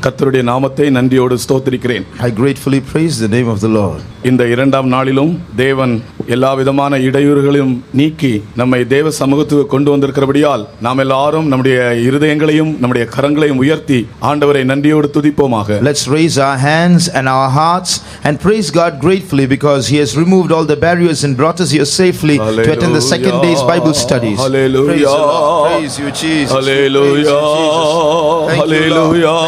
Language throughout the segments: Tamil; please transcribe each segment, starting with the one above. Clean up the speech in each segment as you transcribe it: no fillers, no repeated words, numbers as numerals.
கர்த்தருடைய நாமத்தை நன்றியோடு ஸ்தோத்திரிக்கிறேன். I gratefully praise the name of the Lord. இந்த இரண்டாம் நாளிலும் தேவன் எல்லா விதமான இடையூறுகளையும் நீக்கி நம்மை தேவ சமூகத்துக்கு கொண்டு வந்திருக்கிறபடியால் நாம் எல்லாரும் நம்முடைய இருதயங்களையும் நம்முடைய கரங்களையும் உயர்த்தி ஆண்டவரை நன்றியோடு துதிப்போமாக. Let's raise our hands and our hearts and praise God gratefully because He has removed all the barriers and brought us here safely to attend the second day's Bible studies. Hallelujah. Praise the Lord. Praise you, Jesus. Hallelujah. Hallelujah.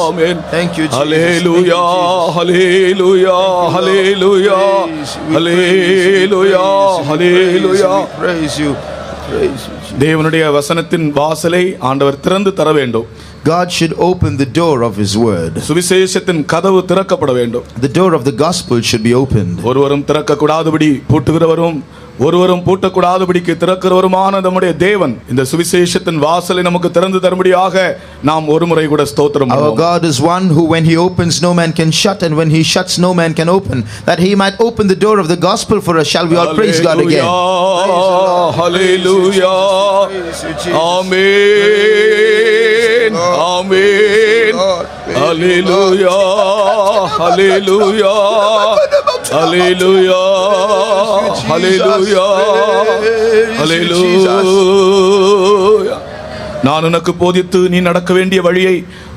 Amen. Thank you, Jesus. Hallelujah. Hallelujah. Hallelujah. Hallelujah. Hallelujah. Praise you. Praise you. தேவனுடைய வசனத்தின் வாசலை ஆண்டவர் திறந்து தர வேண்டும். God should open the door of His word. சுவிசேஷத்தின் கதவு திறக்கப்பட வேண்டும். The door of the gospel should be opened. ஒருவரும் திறக்க கூடாதபடி பூட்டுகிறவரும் ஒருவரும் பூட்டக்கூடாதபடிக்கு திறக்கிறவருமான நம்முடைய தேவன் இந்த சுவிசேஷத்தின் வாசலை நமக்கு திறந்து தரும்படியாக நாம் ஒரு முறை கூட ஸ்தோத்திரம் Our பண்ணுவோம். God is one who when He opens no man can shut, and when He shuts no man can open, that He might open the door of the gospel for us. Shall we all praise God again? Hallelujah. Amen. Amen. Hallelujah. Hallelujah. Hallelujah. Hallelujah. Hallelujah. நான் உனக்கு போதித்து நீ நடக்க வேண்டிய வழியை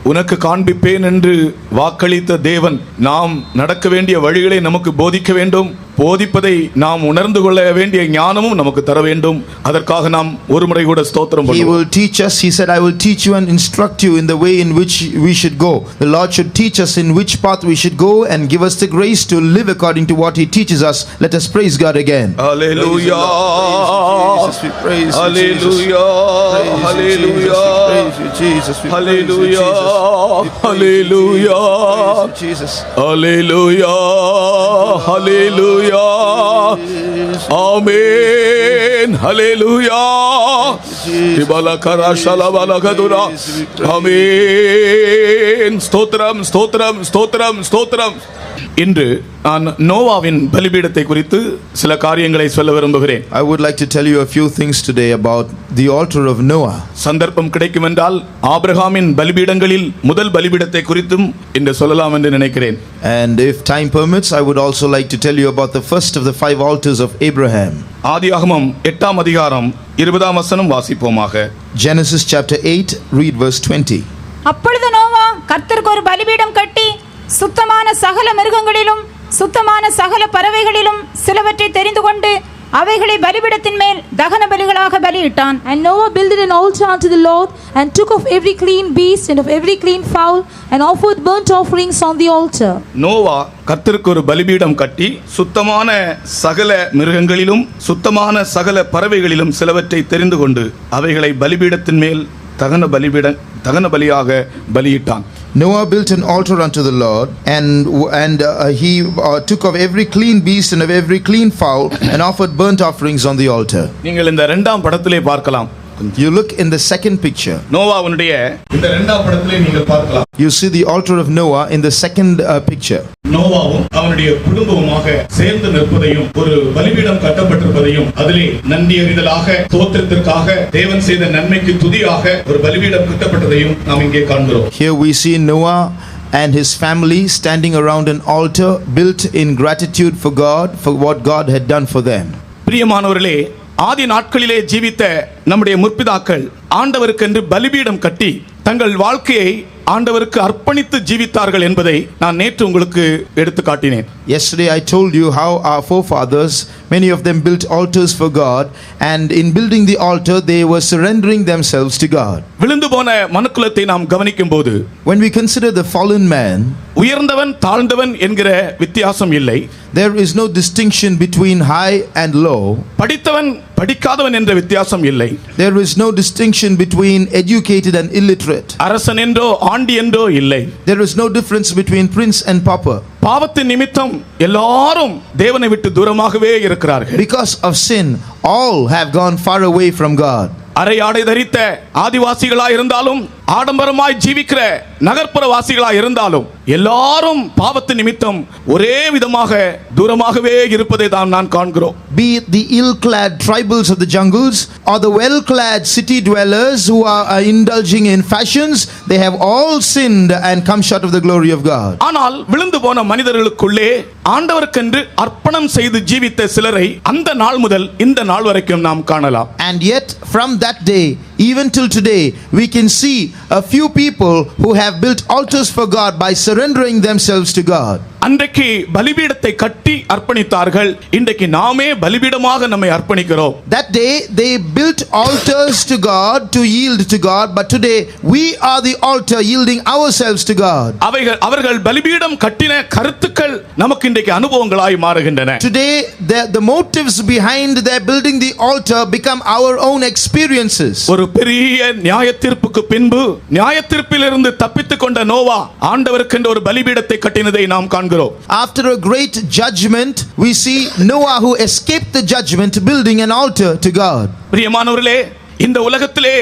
உனக்கு காண்பிப்பேன் என்று வாக்களித்த தேவன் நாம் நடக்க வேண்டிய வழிகளை நமக்கு போதிக்க வேண்டும். போதிப்பதை நாம் உணர்ந்து கொள்ள வேண்டிய ஞானமும் நமக்கு தர வேண்டும். அதற்காக நாம் ஒரு முறை கூட ஸ்தோத்திரம் He பண்ணுவோம். will teach us. He said, I will teach you and instruct you in the way in which we should go. The Lord should teach us in which path we should go and give us the grace to live according to what He teaches us. Let us praise God again. Hallelujah. Hallelujah. Hallelujah. Hallelujah. Hallelujah. Hallelujah. Hallelujah. Amen. Hallelujah. Amen. ஸ்தோத்திரம் ஸ்தோத்திரம் ஸ்தோத்திரம் ஸ்தோத்திரம். இன்று நான் நோவாவின் பலிபீடத்தை குறித்து சில காரியங்களை சொல்ல விரும்புகிறேன். I would like to tell you a few things today about the altar of Noah. சந்தர்ப்பம் கிடைக்கும் என்றால் ஆபிரகாமின் பலிபீடங்களில் முதல் பலிபீடத்தை குறித்தும் இன்று சொல்லலாம் என்று நினைக்கிறேன். And if time permits, I would also like to tell you about the first of the 5 altars of Abraham. ஆதியாகமம் 8ஆம் அதிகாரம் 20ஆம் வசனம் வாசிப்போமாக. Genesis chapter 8, read verse 20. அப்பொழுது நோவா கர்த்தருக்கு ஒரு பலிபீடம் கட்டி சுத்தமான சகல மிருகங்களிலும் சுத்தமான சகல பறவைகளிலும் சிலவற்றை தெரிந்து கொண்டு அவைகளை பலிபீடத்தின் மேல் தகன பலிகளாக பலியிட்டான். And Noah builded an altar unto the Lord, and took of every clean beast and of every clean fowl, and offered burnt offerings on the altar. Noah கர்த்தருக்கு ஒரு பலிபீடம் கட்டி சுத்தமான சகல மிருகங்களிலும் சுத்தமான சகல பறவைகளிலும் சிலவற்றை தெரிந்து கொண்டு அவைகளை பலிபீடத்தின் மேல் தகன பலியாக பலியிட்டான். Noah built an altar unto the Lord, and he took of every clean beast and of every clean fowl, and offered burnt offerings on the altar. நீங்கள் இந்த இரண்டாம் படத்திலே பார்க்கலாம். You look in the second picture. நோவாவுடைய இந்த இரண்டாம் படத்திலே நீங்கள் பார்க்கலாம். You see the altar of Noah in the second picture. நோவாவும் அவனுடைய குடும்பமுமாக சேர்ந்து நிற்பதையும் ஒரு பலிபீடம் கட்டப்பட்டிருப்பதையும் அதிலே நன்றி அறிதலாக ஸ்தோத்திரத்திற்காக தேவன் செய்த நன்மைக்கு துதியாக ஒரு பலிபீடம் கட்டப்பட்டதையும் நாம் இங்கே காண்கிறோம். Here we see Noah and his family standing around an altar built in gratitude for God for what God had done for them. பிரியமானவர்களே, ஆதி நாட்களிலே ஜீவித்த நம்முடைய முற்பிதாக்கள் ஆண்டவருக்கென்று பலிபீடம் கட்டி தங்கள் வாழ்க்கையை ஆண்டவருக்கு அர்ப்பணித்து ஜீவித்தார்கள் என்பதை நான் நேற்று உங்களுக்கு எடுத்து காட்டினேன். Yesterday I told you how our forefathers, many of them built altars for God, and in building the altar they were surrendering themselves to God. விழுந்து போன மனுக்குலத்தை நாம் கவனிக்கும்போது When we consider the fallen man, உயர்ந்தவன் தாழ்ந்தவன் என்கிற வித்தியாசம் இல்லை. there is no distinction between high and low. படித்தவன் படிக்காதவன் என்ற வித்தியாசம் இல்லை. There is no distinction between educated and illiterate. அரசன் என்றோ ஆண்டி என்றோ இல்லை. There is no difference between prince and pauper. பாவத்தின் நிமித்தம் எல்லாரும் தேவனை விட்டு தூரமாகவே இருக்கிறார்கள். Because of sin, all have gone far away from God. அரை ஆடை தரித்த ஆதிவாசிகளாய் இருந்தாலும் ஆடம்பரமாய் ஜீவிக்கிற நகர்ப்புற வாசிகளா இருந்தாலும் எல்லாரும் பாவத்து நிமித்தம் ஒரே விதமாக தூரமாகவே இருப்பதை தான் நான் காண்கிறோம். Be it the ill-clad tribals of the jungles or the well-clad city dwellers who are indulging in fashions, they have all sinned and come short of the glory of God. ஆனால் விழுந்து போன மனிதர்களுக்குள்ளே ஆண்டவருக்கென்று அர்ப்பணம் செய்து ஜீவித்த சிலரை அந்த நாள் முதல் இந்த நாள் வரைக்கும் நாம் காணலாம். And yet from that day even till today we can see a few people who have built altars for God by surrendering themselves to God. அன்றைக்கு பலிபீடத்தை கட்டி அர்ப்பணித்தார்கள். இன்றைக்கு நாமே பலிபீடமாக நம்மை அர்ப்பணிக்கிறோம். That day they built altars to God to yield to God, but today we are the altar yielding ourselves to God. அவர்கள் பலிபீடம் கட்டின கருத்துக்கள் நமக்கு இன்றைக்கு அனுபவங்களாய் மாறுகின்றன. Today the motives behind their building the altar become our own experiences. ஒரு பெரிய நியாயத்தீர்ப்புக்கு பின்பு நியாயத்தீர்ப்பிலிருந்து தப்பித்துக் கொண்ட நோவா ஆண்டவருக்கென்று ஒரு பலிபீடத்தை கட்டினதை நாம் காண்கிறோம். After a great judgment, we see Noah who escaped the judgment building an altar to God. பிரியமானவர்களே, இந்த உலகத்திலே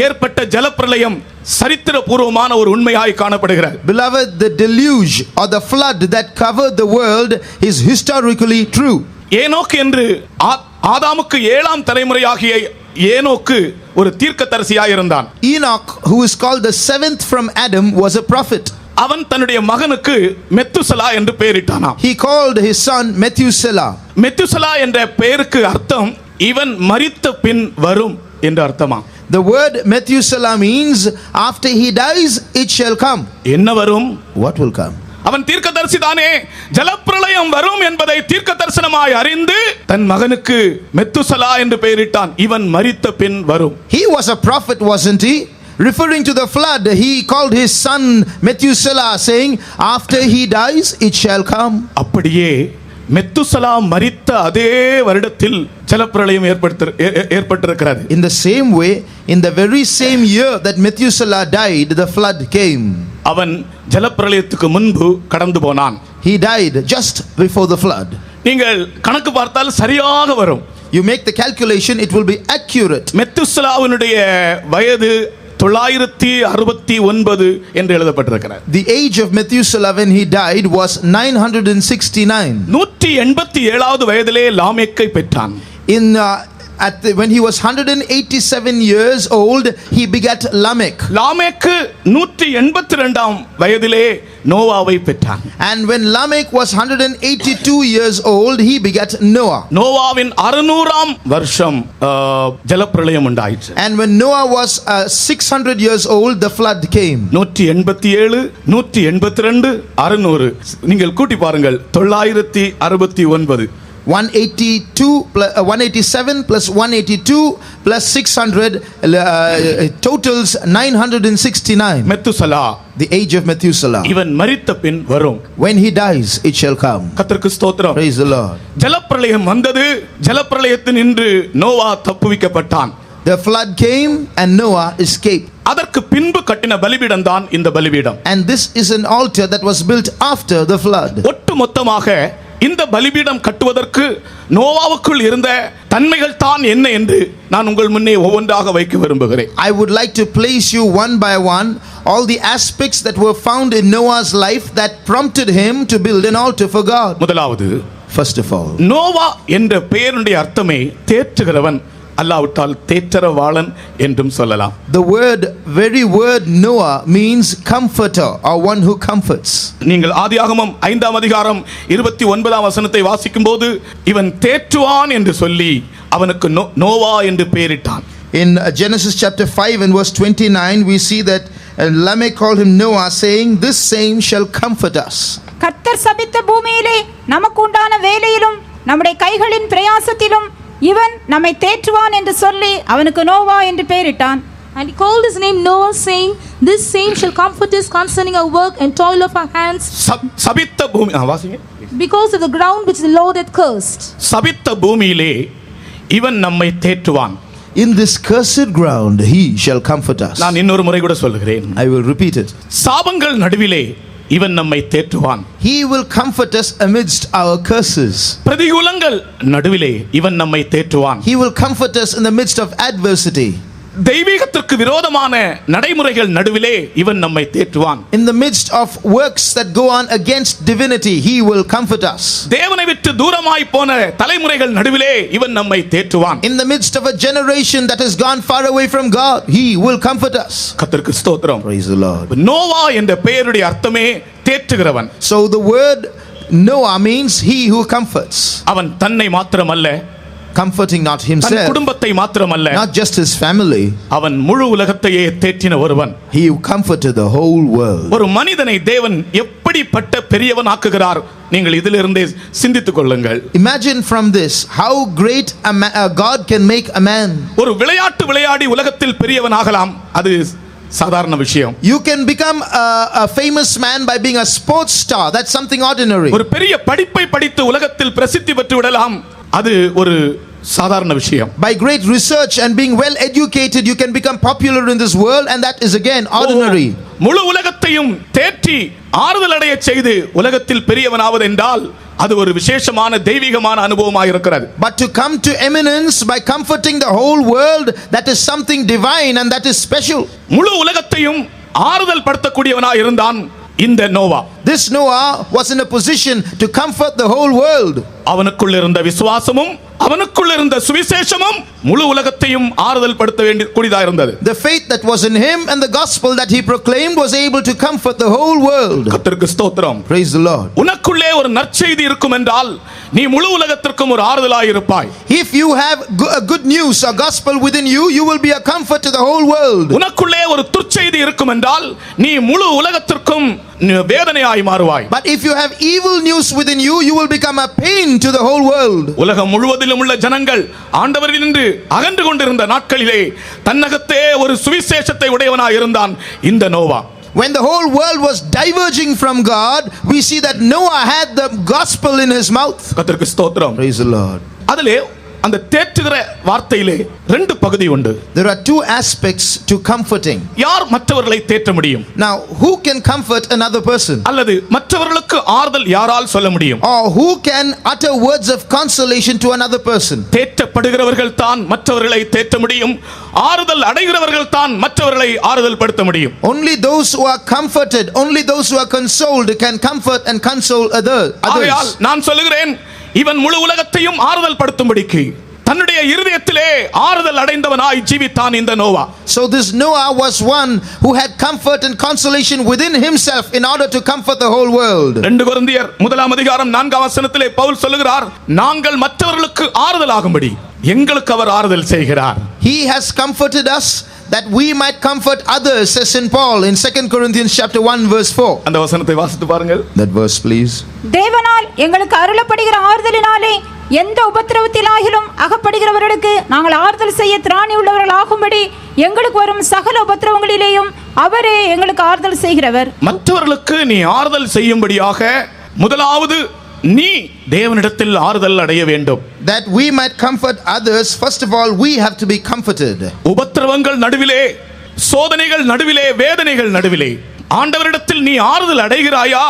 ஏற்பட்ட ஜலப்பிரளயம் சரித்திரபூர்வமான ஒரு உண்மையாய் காணப்படுகிறது. Beloved, the deluge or the flood that covered the world is historically true. ஏனோக்கு என்று ஆதாமுக்கு 7ஆம் தலைமுறையாகிய ஏனோக்கு ஒரு தீர்க்கதரிசியாய் இருந்தான். Enoch, who is called the 7th from Adam, was a prophet. அவன் தன்னுடைய மகனுக்கு மெத்துசலா என்று பெயரிட்டானாம். He called his son Methuselah. Methuselah என்ற பெயருக்கு அர்த்தம் இவன் மரித்த பின் வரும் என்று அர்த்தமா. The word Methuselah means after he dies it shall come. என்ன வரும்? What will come? அவன் தீர்க்கதரிசி தானே. ஜலப்பிரளயம் வரும் என்பதை தீர்க்க தரிசனமாய் அறிந்து தன் மகனுக்கு மெத்துசலா என்று பெயரிட்டான். இவன் மரித்த பின் வரும். He was a prophet, wasn't he? Referring to the flood, he called his son Methuselah, saying, after he dies, it shall come. அப்படியே மெத்துசலா மரித்த அதே வருடத்தில் ஜலப்பிரளயம் ஏற்பட்டிருக்கிறது. In the same way, in the very same year that Methuselah died, the flood came. அவன் ஜலப்பிரளயத்துக்கு முன்பு கடந்து போனான். He died just before the flood. நீங்கள் கணக்கு பார்த்தால் சரியாக வரும். You make the calculation, it will be accurate. மெத்துசலாவினுடைய வயது 969 என்று எழுதப்பட்டிருக்கிறது. The age of Methuselah when he died was 969. 187வது வயதிலே லாமேக்கை பெற்றான். When he was 187 years old, he begat Lamech. லாமேக்கு 182ஆம் வயதிலே நோவாவை பெற்றான். And when Lamech was 182 years old, he begat Noah. நோவாவின் 600ஆம் வருஷம் ஜலப்பிரளயம் உண்டாயிற்று. And when Noah was 600 years old, the flood came. 187, 182, 600 நீங்கள் கூட்டி பாருங்கள். 969. 187 plus 182 plus 600 totals 969. Methuselah, the age of Methuselah. இவன் மரித்த பின் வரும். When he dies, it shall come. கர்த்தருக்கு ஸ்தோத்திரம். Praise the Lord. ஜலப்பிரளயம் வந்தது. ஜலப்பிரளயத்தில் நின்று Noah தப்புவிக்கப்பட்டான். The flood came and Noah escaped. அதற்கு பின்பு கட்டின பலிபீடம் தான் இந்த பலிபீடம். And this is an altar that was built after the flood. ஒட்டு மொத்தமாக இந்த பலிபீடம் கட்டுவதற்கு நோவாவுக்குள் இருந்த தன்மைகள் தான் என்ன என்று நான் உங்கள் முன்னே ஒவ்வொன்றாக வைக்க விரும்புகிறேன். I would like to place you one by one all the aspects that were found in Noah's life that prompted him to build an altar for God. முதலாவது, First of all, நோவா என்ற பெயருடைய அர்த்தமே தேற்றுகிறவன், அல்லாவிட்டால் தேற்றரவாளன் என்றும் சொல்லலாம். the very word Noah means comforter or one who comforts. நீங்கள் ஆதியாகமம் 5ஆம் அதிகாரம் 29ஆம் வசனத்தை வாசிக்கும் போது இவன் தேற்றுவான் என்று சொல்லி அவனுக்கு நோவா என்று பெயரிட்டான். In Genesis chapter 5 and verse 29 we see that Lamech called him Noah, saying, this same shall comfort us. கர்த்தர் சபித்த பூமியிலே நமக்கு உண்டான வேலையிலும் நம்முடைய கைகளின் பிரயாசத்திலும் இவன் நம்மை தேற்றுவான் என்று சொல்லி அவனுக்கு நோவா என்று பெயரிட்டான். And he called his name Noah, saying, this same shall comfort us concerning our work and toil of our hands. சபித்த பூமி வாசிங்க. Because of the ground which the Lord hath cursed. சபித்த பூமியிலே இவன் நம்மை தேற்றுவான். In this cursed ground he shall comfort us. நான் இன்னொரு முறை கூட சொல்கிறேன். I will repeat it. சாபங்கள் நடுவிலே இவன் நம்மை தேற்றுவான். He will comfort us amidst our curses. பிரதிகூலங்கள் நடுவிலே இவன் நம்மை தேற்றுவான். He will comfort us in the midst of adversity. தெய்வீகத்திற்கு விரோதமான நடைமுறைகள் நடுவிலே இவன் நம்மை தேற்றுவான். In the midst of works that go on against divinity, he will comfort us. தேவனை விட்டு தூரமாய் போன தலைமுறைகள் நடுவிலே இவன் நம்மை தேற்றுவான். In the midst of a generation that has gone far away from God, he will comfort us. கர்த்தருக்கு ஸ்தோத்திரம். Praise the Lord. நோவா என்ற பெயருடைய அர்த்தமே தேற்றுகிறவன். So the word Noah means he who comforts. அவன் தன்னை மாத்திரமல்ல, Comforting not தன் himself, குடும்பத்தை மாத்திரமல்ல, not just his family. அவன் முழு உலகத்தையே தேற்றின ஒருவன். He who comforted the whole world. ஒரு மனிதனை தேவன் எப்படிப்பட்ட பெரியவன் ஆக்குகிறார், நீங்கள் இதிலிருந்தே சிந்தித்துக் கொள்ளுங்கள். Imagine from this how great a God can make a man. ஒரு விளையாட்டு விளையாடி உலகத்தில் பெரியவன் ஆகலாம், அது சாதாரண விஷயம். You can become a famous man by being a sports star. That's something ordinary. ஒரு பெரிய படிப்பை படித்து உலகத்தில் பிரசித்தி பெற்று விடலாம், அது ஒரு சாதாரண விஷயம். By great research and being well educated, you can become popular in this world, and that is again ordinary. முழு உலகத்தையும் தேற்றி ஆறுதல் அடைய செய்து உலகத்தில் பெரியவனாவது என்றால் அது ஒரு விசேஷமான தெய்வீகமான அனுபவமாக இருக்கிறது. But to come to eminence by comforting the whole world, that is something divine and that is special. முழு உலகத்தையும் ஆறுதல் படுத்தக்கூடியவனாக இருந்தான் இந்த Noah. This Noah was in a position to comfort the whole world. அவனுக்குள் இருந்த விசுவாசமும் அவனுக்குள் இருந்த சுவிசேஷமும் முழு உலகத்தையும் ஆறுதல் படுத்த வேண்டிய கூடியதா இருந்தது. The faith that was in him and the gospel that he proclaimed was able to comfort the whole world. கர்த்தருக்கு ஸ்தோத்திரம். Praise the Lord. உனக்குள்ளே ஒரு நற்செய்தி இருக்கும் என்றால் நீ முழு உலகத்திற்கும் ஒரு ஆறுதலாய் இருப்பாய். If you have a good news, a gospel within you, you will be a comfort to the whole world. உனக்குள்ளே ஒரு துர்ச்செய்தி இருக்கும் என்றால் நீ முழு உலகத்திற்கும் வேதனையாய் மாறுவாய். But if you have evil news within you, you will become a pain to the whole world. உலகம் முழுவதிலும் உள்ள ஜனங்கள் ஆண்டவரிலிருந்து அகன்று கொண்டிருந்த நாட்களிலே தன்னகத்தே ஒரு சுவிசேஷத்தை உடையவனாய் இருந்தான் இந்த Noah. When the whole world was diverging from God, we see that Noah had the gospel in his mouth. கர்த்தருக்கு ஸ்தோத்திரம். Praise the Lord. அதிலே அந்த தேற்றுகிற வார்த்தையிலே ரெண்டு பகுதி உண்டு. There are two aspects to comforting. யார் மற்றவர்களை தேற்ற முடியும்? Now, who can comfort another person? அல்லது மற்றவர்களுக்கு ஆறுதல் யாரால் சொல்ல முடியும்? Or who can utter words of consolation to another person? தேற்றப்படுகிறவர்கள் தான் மற்றவர்களை தேற்ற முடியும், ஆறுதல் அடைகிறவர்கள் தான் மற்றவர்களை ஆறுதல் படுத்த முடியும். Only those who are comforted, only those who are consoled can comfort and console others. ஆகையால் நான் சொல்லுகிறேன், இவன் முழு உலகத்தையும் ஆறுதல் படுத்தும்படிக்கு தன்னுடைய இருதயத்திலே ஆறுதல் அடைந்தவனாய் ஜீவித்தான் இந்த Noah. So this Noah was one who had comfort and consolation within himself in order to comfort the whole world. 2 கொரிந்தியர் 1:4 பவுல் சொல்லுகிறார், நாங்கள் மற்றவர்களுக்கு ஆறுதல் ஆகும்படி எங்களுக்கு அவர் ஆறுதல் செய்கிறார். He has comforted us that we might comfort others, says St. Paul in 2 Corinthians chapter 1 verse 4. அந்த வசனத்தை வாசித்து பாருங்கள். That verse please. தேவனால் எங்களுக்கு அருளப்படுகிற ஆறுதலினாலே எந்த உபத்திரவத்திலாகிலும் அகப்படுகிறவர்களுக்கு நாங்கள் ஆறுதல் செய்ய திராணி உள்ளவர்கள் ஆகும்படி எங்களுக்கு வரும் சகல உபத்திரவங்களிலேயும் அவரே எங்களுக்கு ஆறுதல் செய்கிறவர். மற்றவர்களுக்கு நீ ஆறுதல் செய்யும்படியாக முதலாவது நீ தேவனிடத்தில் ஆறுதல் அடைய வேண்டும். That we might comfort others, first of all we have to be comforted. உபத்திரவங்கள் நடுவிலே, சோதனைகள் நடுவிலே, வேதனைகள் நடுவிலே ஆண்டவரிடத்தில் நீ ஆறுதல் அடைகிறாயா?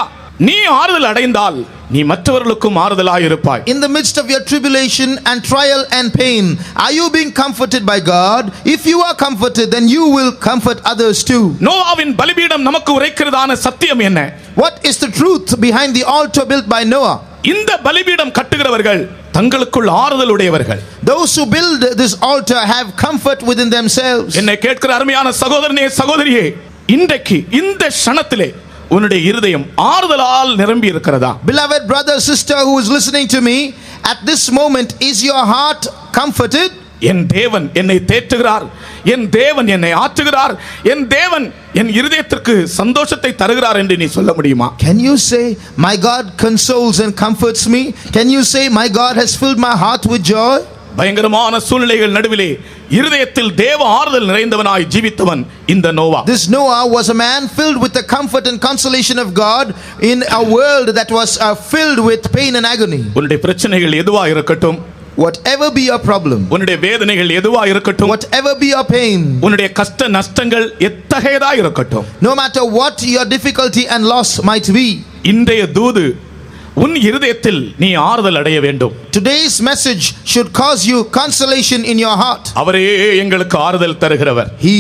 நீ ஆறுதல் அடைந்தால் நீ மற்றவர்களுக்கும் ஆறுதலாய் இருப்பாய். In the midst of your tribulation and trial and pain, are you being comforted by God? If you are comforted, then you will comfort others too. நோவாவின் பலிபீடம் நமக்கு உரைக்கிறதான சத்தியம் என்ன? What is the truth behind the altar built by Noah? இந்த பலிபீடம் கட்டுகிறவர்கள் தங்களுக்குள் ஆறுதல் உடையவர்கள். Those who build this altar have comfort within themselves. என்னை கேட்கிற அருமையான சகோதரனே, சகோதரியே, இன்றைக்கு இந்த க்ஷணத்திலே உன்னுடைய இருதயம் ஆறுதலால் நிரம்பி இருக்கிறதா? Beloved brother, sister who is listening to me, at this moment is your heart comforted? என் தேவன் என்னை தேற்றுகிறார், என் தேவன் என்னை ஆற்றுகிறார், என் தேவன் என் இருதயத்திற்கு சந்தோஷத்தை தருகிறார் என்று நீ சொல்ல முடியுமா? Can you say my God consoles and comforts me? Can you say my God has filled my heart with joy? பயங்கரமான சூழ்நிலைகள் நடுவிலே இருதயத்தில் தேவ ஆறுதல் நிறைந்தவனாய் ஜீவித்தவன் இந்த Noah. This Noah was a man filled with the comfort and consolation of God in a world that was filled with pain and agony. உன்னுடைய பிரச்சனைகள் எதுவா இருக்கட்டும், whatever be your problem, உன்னுடைய வேதனைகள் எதுவா இருக்கட்டும், whatever be your pain, உன்னுடைய கஷ்ட நஷ்டங்கள் எத்தகையதா இருக்கட்டும், no matter what your difficulty and loss might be, இன்றைய தூது உன் இருதயத்தில் நீ ஆறுதல் அடைய வேண்டும். Today's message should cause you consolation in your heart. அவரே எங்களுக்கு ஆறுதல் தருகிறவர். He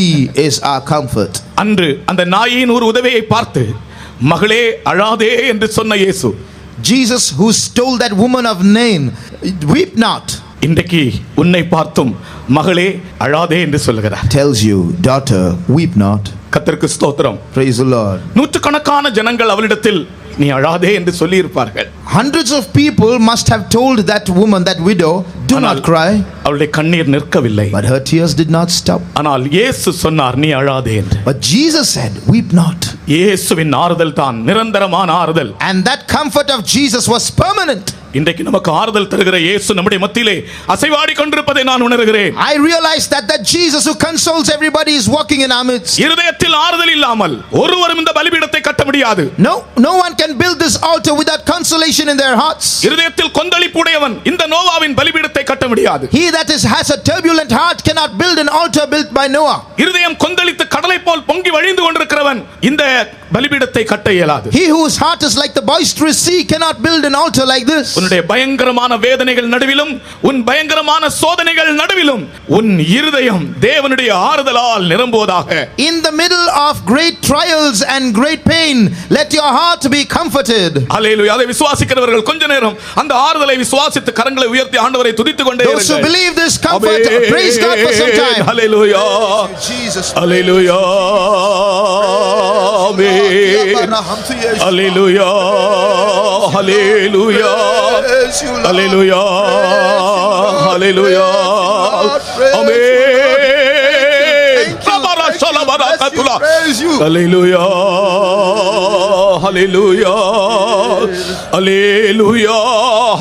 is our comfort. அன்று அந்த நாயின் ஒரு உதவியை பார்த்து மகளே அழாதே என்று சொன்ன இயேசு, Jesus, who told that woman of Nain, weep not, இன்றைக்கு உன்னை பார்த்தும் மகளே அழாதே என்று சொல்கிறார். tells you, daughter, weep not. கர்த்தருக்கு ஸ்தோத்திரம். Praise the Lord. நூற்றுக்கணக்கான ஜனங்கள் அவளிடத்தில் நீ அழாதே என்று சொல்லி இருப்பார்கள். Hundreds of people must have told that woman, that widow, do not cry. அவளுடைய கண்ணீர் நிற்கவில்லை. But her tears did not stop. ஆனால் இயேசு சொன்னார் நீ அழாதே என்று. But Jesus said, weep not. இயேசுவின் ஆறுதல் தான் நிரந்தரமான ஆறுதல். And that comfort of Jesus was permanent. இன்றைக்கு நமக்கு ஆறுதல் தருகிற இயேசு நம்முடைய மத்தியிலே அசைவாடி கொண்டிருப்பதை நான் உணர்கிறேன். I realize that Jesus who consoles everybody is walking in our midst. இருதயத்தில் ஆறுதல் இல்லாமல் ஒருவரும் இந்த பலிபீடத்தை கட்ட முடியாது. No one can build this altar without consolation in their hearts. இருதயத்தில் கொந்தளிப்புடையவன் இந்த நோவாவின் பலிபீடத்தை கட்ட முடியாது. He that has a turbulent heart cannot build an altar built by Noah. இருதயம் கொந்தளித்து கடலை போல் பொங்கி வழிந்து கொண்டிருக்கிறவன் இந்த பலிபீடத்தை கட்ட இயலாது. He whose heart is like the boisterous sea cannot build an altar like this. உன்னுடைய பயங்கரமான வேதனைகள் நடுவிலும் உன் பயங்கரமான சோதனைகள் நடுவிலும் உன் இருதயம் தேவனுடைய ஆறுதலால் நிரம்புவதாக. In the middle of great trials and great pain, let your heart be comforted. அல்லேலூயா. அதை விசுவாசிக்கிறவர்கள் கொஞ்ச நேரம் அந்த ஆறுதலை விசுவாசித்து கரங்களை உயர்த்தி ஆண்டவரை துதித்துக் கொண்டே Those who believe this comfort, praise God for some time. Hallelujah. Jesus. அல்லேலூயா. ஆமென். அல்லேலூயா. அல்லேலூயா. அல்லேலூயா. அல்லேலூயா. ஆமென். சபர சலபர கதுலா. அல்லேலூயா. அல்லேலூயா. அல்லேலூயா.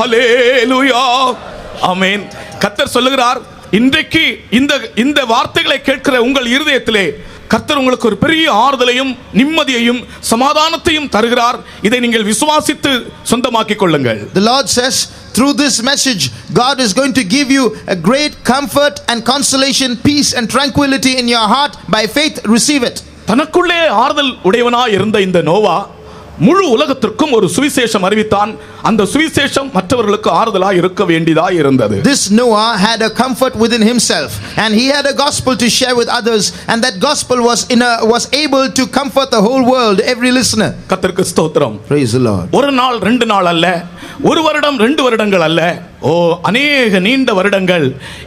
அல்லேலூயா. ஆமென். கர்த்தர் சொல்லுகிறார், இன்றைக்கு இந்த வார்த்தைகளை கேட்கிற உங்கள் இருதயத்திலே கர்த்தர் உங்களுக்கு ஒரு பெரிய ஆறுதலையும் நிம்மதியையும் சமாதானத்தையும் தருகிறார். இதை நீங்கள் விசுவாசித்து சொந்தமாக்கிக் கொள்ளுங்கள். The Lord says, through this message, God is going to give you a great comfort and consolation, peace and tranquility in your heart. By faith, receive it. தனக்குள்ளே ஆறுதல் உடையவனாய் இருந்த இந்த நோவா முழு உலகத்திற்கும் ஒரு சுவிசேஷம் அறிவித்தான். அந்த சுவிசேஷம் மற்றவர்களுக்கு ஆறுதலாய் இருக்க வேண்டியதாய் இருந்தது. This Noah had a comfort within himself, and he had a gospel to share with others, and that gospel was able to comfort the whole world, every listener. கர்த்தருக்கு ஸ்தோத்திரம். Praise the Lord. ஒரு நாள் 2 நாள் அல்ல, ஒரு வருடம் 2 வருடங்கள் அல்ல, அநேக நீண்ட வருடங்கள்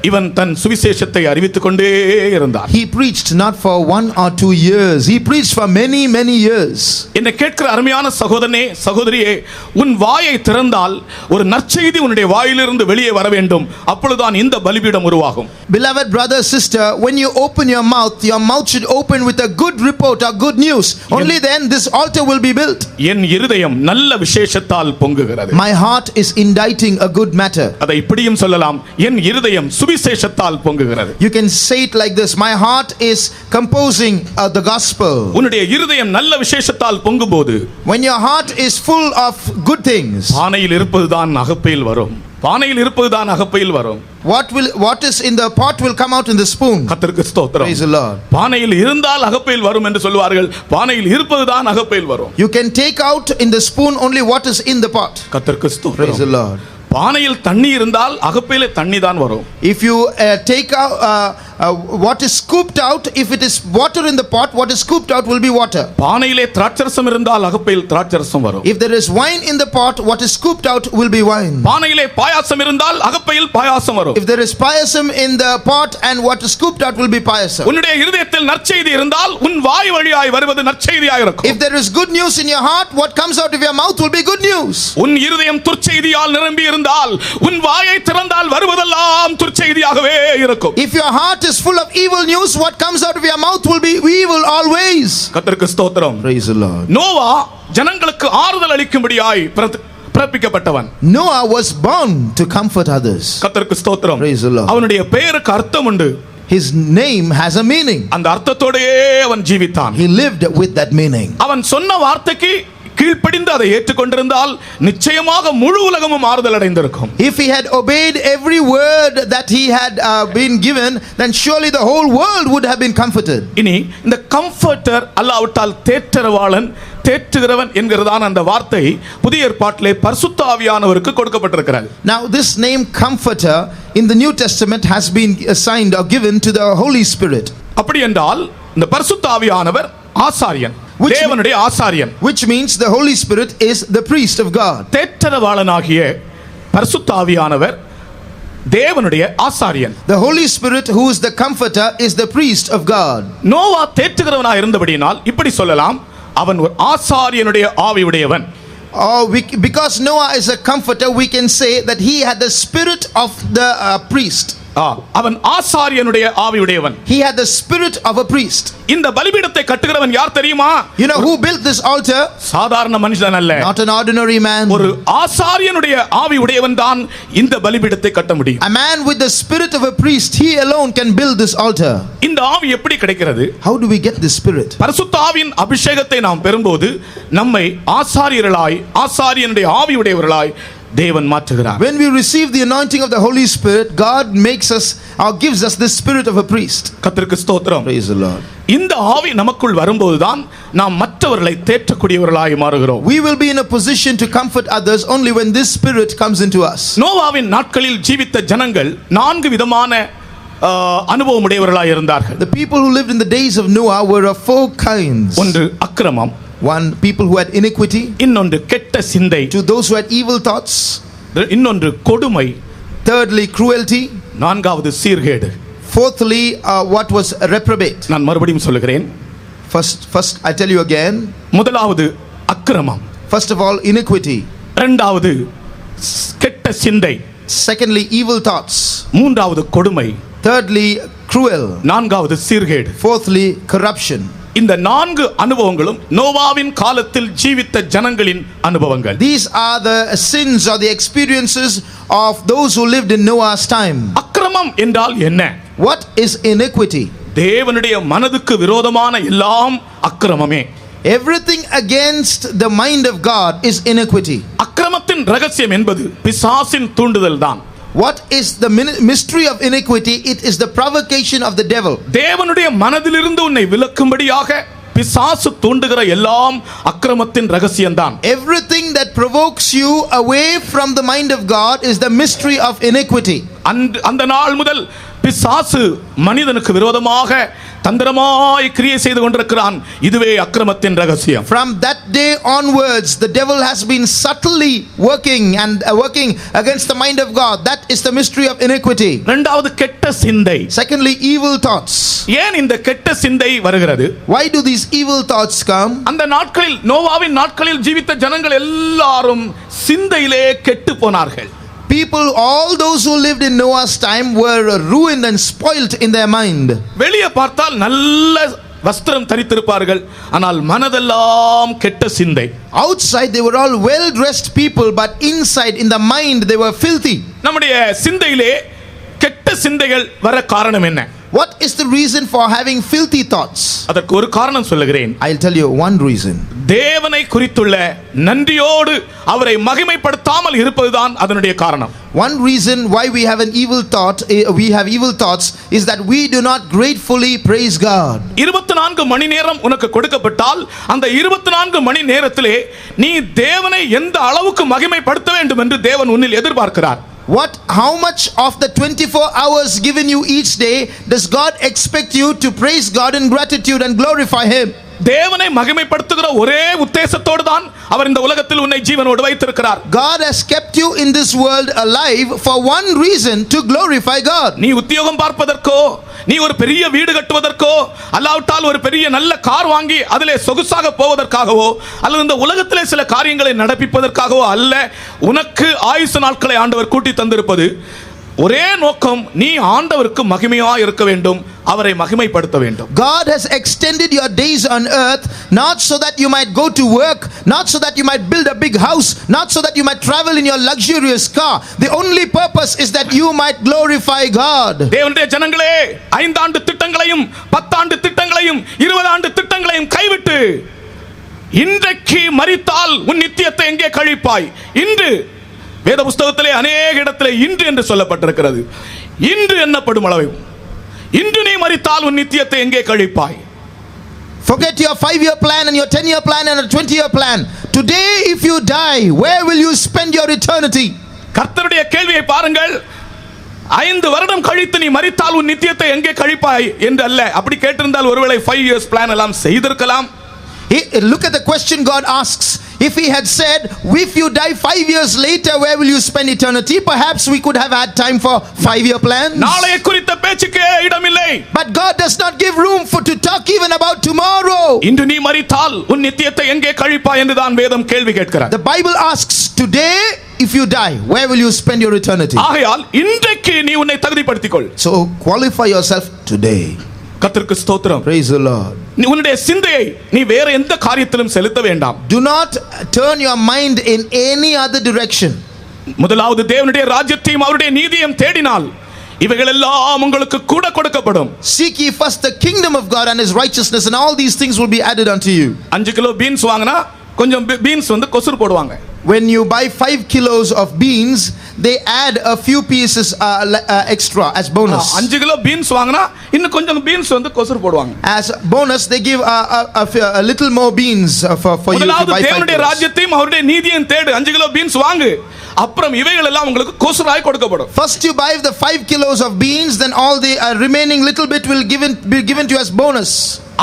இவன் தன் சுவிசேஷத்தை அறிவித்துக் கொண்டே இருந்தார். He preached not for 1 or 2 years. He preached for many years. என்னை கேட்கிற அருமையான சகோதரனே, சகோதரியே, உன் வாயை திறந்தால் ஒரு நற்செய்தி உன்னுடைய வாயிலிருந்து வெளியே வர வேண்டும். அப்பொழுதுதான் இந்த பலிபீடம் உருவாகும். Beloved brother, sister, when you open your mouth should open with a good report or good news. Only then this altar will be built. என் இருதயம் நல்ல விசேஷத்தால் பொங்குகிறது. My heart is inditing a good matter. அதை இப்படியும் சொல்லலாம், என் இருதயம் சுவிசேஷத்தால் பொங்குகிறது. You can say it like this: my heart is composing the gospel. உன்னுடைய இருதயம் நல்ல விசேஷத்தால் பொங்கும்போது, when your heart is full of good things, பானையில் இருப்பதுதான் அகப்பையில் வரும். பானையில் இருப்பதுதான் அகப்பையில் வரும். what is in the pot will come out in the spoon. கர்த்தருக்கு ஸ்தோத்திரம். Praise the Lord. பானையில் இருந்தால் அகப்பையில் வரும் என்று சொல்வார்கள். பானையில் இருப்பதுதான் அகப்பையில் வரும். You can take out in the spoon only what is in the pot. கர்த்தருக்கு ஸ்தோத்திரம். Praise the Lord. பானையில் தண்ணி இருந்தால் அகப்பையிலே தண்ணி தான் வரும். If you take out what is scooped out, if it is water in the pot, what is scooped out will be water. பானையிலே திராட்சரசம் இருந்தால் அகப்பையில் திராட்சரசம் வரும். If there is wine in the pot, what is scooped out will be wine. பானையிலே பாயாசம் இருந்தால் அகப்பையில் பாயாசம் வரும். If there is payasam in the pot, and what is scooped out will be payasam. உன்னுடைய இருதயத்தில் நற்செய்தி இருந்தால் உன் வாய் வழியாய் வருவது நற்செய்தியாய் இருக்கும். If there is good news in your heart, what comes out of your mouth will be good news. உன் இருதயம் துர்ச்செய்தியால் நிரம்பி இருந்தால் உன் வாயை திறந்தால் வருவதெல்லாம் துர்ச்செய்தியாகவே இருக்கும். If your heart is full of evil news, what comes out of your mouth will be evil always. கர்த்தருக்கு ஸ்தோத்திரம். Praise the Lord. நோவா ஜனங்களுக்கு ஆறுதல் அளிக்கும்படியாய் பிறப்பிக்கப்பட்டவன். Noah was born to comfort others. கர்த்தருக்கு ஸ்தோத்திரம். Praise the Lord. அவனுடைய பெயருக்கு அர்த்தம் உண்டு. His name has a meaning. அந்த அர்த்தத்தோடே அவன் ஜீவித்தான். He lived with that meaning. அவன் சொன்ன வார்த்தைக்கு கீழ்ப்படிந்து அதை ஏற்றுக்கொண்டிருந்தால் நிச்சயமாக முழு உலகமும் ஆறுதல் அடைந்திருக்கும். If he had obeyed every word that he had been given, then surely the whole world would have been comforted. இனி இந்த கம்ஃபர்ட்டர் அல்லாவிட்டால் தேற்றரவாளன் தேற்றுகிறவன் என்கிறதான அந்த வார்த்தை புதிய ஏற்பாட்டிலே பரிசுத்த ஆவியானவருக்கு கொடுக்கப்பட்டிருக்கிறது. Now this name Comforter in the New Testament has been assigned or given to the Holy Spirit. அப்படி என்றால் இந்த பரிசுத்த ஆவியானவர் ஆசாரியன், தேவனுடைய ஆசாரியன். Which means the Holy Spirit is the priest of God. தேற்றரவாளனாகிய பரிசுத்த ஆவியானவர் தேவனுடைய ஆசாரியன். The Holy Spirit who is the Comforter is the priest of God. Noah தேற்றுகிறவனாக இருந்தபடியினால் இப்படி சொல்லலாம், அவன் ஒரு ஆசாரியனுடைய ஆவியுடையவன். Because Noah is a comforter, we can say that he had the spirit of the priest. அவன் ஆசாரியனுடைய ஆவியுடையவன். He had the spirit of a priest. இந்த பலிபீடத்தை கட்டுகிறவன் யார் தெரியுமா? You know who built this altar? சாதாரண மனுஷன் அல்ல. Not an ordinary man. ஒரு ஆசாரியனுடைய ஆவியுடையவன் தான் இந்த பலிபீடத்தை கட்ட முடியும். A man with the spirit of a priest, he alone can build this altar. இந்த ஆவி எப்படி கிடைக்கிறது? How do we get this spirit? பரிசுத்த ஆவியின் அபிஷேகத்தை நாம் பெறும்போது நம்மை ஆசாரியர்களாய், ஆசாரியனுடைய ஆவியுடையவர்களாய் தேவன் மாற்றுகிறார். When we receive the anointing of the Holy Spirit, God makes us or gives us the spirit of a priest. கர்த்தருக்கு ஸ்தோத்திரம். Praise the Lord. இந்த ஆவி நமக்குள் வரும்போதுதான் நாம் மற்றவர்களை தேற்றக்கூடியவர்களாய் மாறுகிறோம். We will be in a position to comfort others only when this spirit comes into us. நோவாவின் நாட்களில் ஜீவித்த ஜனங்கள் 4 விதமான அனுபவம் உடையவர்களாய் இருந்தார்கள். The people who lived in the days of Noah were of 4 kinds. ஒன்று அக்கிரமம், One, people who had iniquity. இன்னொன்று கெட்ட சிந்தை, To those who had evil thoughts. இன்னொன்று கொடுமை, Thirdly, cruelty. நான்காவது சீர்கேடு. Fourthly, what was reprobate. நான் மறுபடியும் சொல்லுகிறேன். First I tell you again. முதலாவது அக்கிரமம், First of all, iniquity. இரண்டாவது கெட்ட சிந்தை, Secondly, evil thoughts. மூன்றாவது கொடுமை, Thirdly, cruel. நான்காவது சீர்கேடு. Fourthly, corruption. இந்த 4 அனுபவங்களும் நோவாவின் காலத்தில் ஜீவித்த ஜனங்களின் அனுபவங்கள். These are the sins or the experiences of those who lived in Noah's time. அக்கிரமம் என்றால் என்ன? What is iniquity? தேவனுடைய மனதுக்கு விரோதமான எல்லாம் அக்கிரமமே. Everything against the mind of God is iniquity. அக்கிரமத்தின் ரகசியம் என்பது பிசாசின் தூண்டுதல் தான். What is the mystery of iniquity? It is the provocation of the devil. தேவனுடைய மனதிலிருந்து உன்னை விலக்கும்படியாக பிசாசு தூண்டுகிற எல்லாம் அக்கிரமத்தின் ரகசியம்தான். Everything that provokes you away from the mind of God is the mystery of iniquity. அந்த நாள் முதல் பிசாசு மனிதனுக்கு விரோதமாக தந்திரமாய் கிரியை செய்து கொண்டிருக்கிறான். இதுவே அக்கிரமத்தின் ரகசியம். From that day onwards, the devil has been subtly working against the mind of God. That is the mystery of iniquity. இரண்டாவது கெட்ட சிந்தை. Secondly, evil thoughts. ஏன் இந்த கெட்ட சிந்தை வருகிறது? Why do these evil thoughts come? அந்த நாட்களில் நோவாவின் நாட்களில் ஜீவித்த ஜனங்கள் எல்லாரும் சிந்தையிலே கெட்டு போனார்கள். People, all those who lived in Noah's time were ruined and spoilt in their mind. வெளியே பார்த்தால் நல்ல வஸ்திரம் தரித்திருப்பார்கள், ஆனால் மனதெல்லாம் கெட்ட சிந்தை. Outside they were all well dressed people, but inside in the mind they were filthy. நம்முடைய சிந்தையிலே கெட்ட சிந்தைகள் வர காரணம் என்ன? What is the reason for having filthy thoughts? அதற்கு ஒரு காரணம் சொல்லுகிறேன். I'll tell you one reason. தேவனை குறித்துள்ள நன்றியோடு அவரை மகிமைப்படுத்தாமல் இருப்பதுதான் அதனுடைய காரணம். One reason why we have evil thoughts is that we do not gratefully praise God. 24 மணி நேரம் உனக்கு கொடுக்கப்பட்டால் அந்த 24 மணி நேரத்திலே நீ தேவனை எந்த அளவுக்கு மகிமைப்படுத்த வேண்டும் என்று தேவன் உன்னில் எதிர்பார்க்கிறார். How much of the 24 hours given you each day does God expect you to praise God in gratitude and glorify Him? தேவனை மகிமைப்படுத்துகிற ஒரே உத்தேசத்தோடு தான் அவர் இந்த உலகத்தில் உன்னை ஜீவனோடு வைத்திருக்கிறார். God has kept you in this world alive for one reason, to glorify God. நீ உத்தியோகம் பார்ப்பதற்கோ, நீ ஒரு பெரிய வீடு கட்டுவதற்கோ, அல்லாவிட்டால் ஒரு பெரிய நல்ல கார் வாங்கி அதிலே சொகுசாக போவதற்காகவோ, அல்லது இந்த உலகத்திலே சில காரியங்களை நடப்பிப்பதற்காகவோ அல்ல. உனக்கு ஆயுசு நாட்களை ஆண்டவர் கூட்டி தந்திருப்பது ஒரே நோக்கம், நீ ஆண்டவருக்கு மகிமையாய் இருக்க வேண்டும், அவரை மகிமைப்படுத்த வேண்டும். God has extended your days on earth not so that you might go to work, not so that you might build a big house, not so that you might travel in your luxurious car. The only purpose is that you might glorify God. தேவனுடைய ஜனங்களே, 5 ஆண்டு திட்டங்களையும் 10 ஆண்டு திட்டங்களையும் 20 ஆண்டு திட்டங்களையும் கைவிட்டு இன்றைக்கு மரித்தால் உன் நித்தியத்தை எங்கே கழிப்பாய்? இன்று வேத புஸ்தகத்திலே அநேக இடத்திலே இன்று என்று சொல்லப்பட்டிருக்கிறது. இன்று எண்ணப்படும் அளவு, இன்று நீ மரித்தால் உன் நித்தியத்தை எங்கே கழிப்பாய்? Forget your 5-year plan and your 10-year plan and a 20-year plan. Today, if you die, where will you spend your eternity? கர்த்தருடைய கேள்வியை பாருங்கள். 5 வருடம் கழித்து நீ மரித்தால் உன் நித்தியத்தை எங்கே கழிப்பாய் என்று அல்ல. அப்படி கேட்டிருந்தால் ஒருவேளை 5 years plan எல்லாம் செய்திருக்கலாம். Look at the question God asks. If he had said, if you die 5 years later, where will you spend eternity? Perhaps we could have had time for 5-year plans. நாளைய குறித்த பேச்சுக்கே இடமில்லை. But God does not give room to talk even about tomorrow. இன்று நீ மரித்தால் உன் நித்தியத்தை எங்கே கழிப்பாய் என்று தான் வேதம் கேள்வி கேட்கிறது. The Bible asks, today if you die, where will you spend your eternity? ஆகையால் இன்றைக்கு நீ உன்னை தகுதிப்படுத்திக்கொள். So qualify yourself today. கர்த்தருக்கு ஸ்தோத்திரம். Praise the Lord. நீ உன்னுடைய சிந்தையை நீ வேற எந்த காரியத்திலும் செலுத்த வேண்டாம். Do not turn your mind in any other direction. முதலாவது தேவனுடைய ராஜ்யத்தையும் அவருடைய நீதியையும் தேடினால் இவைகள் எல்லாம் உங்களுக்கு கூட கொடுக்கப்படும். Seek ye first the kingdom of God and his righteousness, and all these things will be added unto you. 5 kilo beans வாங்கினா கொஞ்சம் பீன்ஸ் வந்து கொசுறு போடுவாங்க. When you buy 5 kilos of beans, they add a few pieces extra as bonus. 5 kilo beans வாங்கினா இன்னும் கொஞ்சம் பீன்ஸ் வந்து கொசுறு போடுவாங்க. As bonus, they give a little more beans for you to முதலாவது buy 5 தேவனுடைய kilos. ராஜ்யத்தையும் அவருடைய நீதியையும் தேடு. 5 கிலோ பீன்ஸ் வாங்கு. அப்புறம் இவைகள் எல்லாம் உங்களுக்கு கொசுறாய் கொடுக்கப்படும். First you buy the 5 kilos of beans, then all the remaining little bit will be given to you as bonus.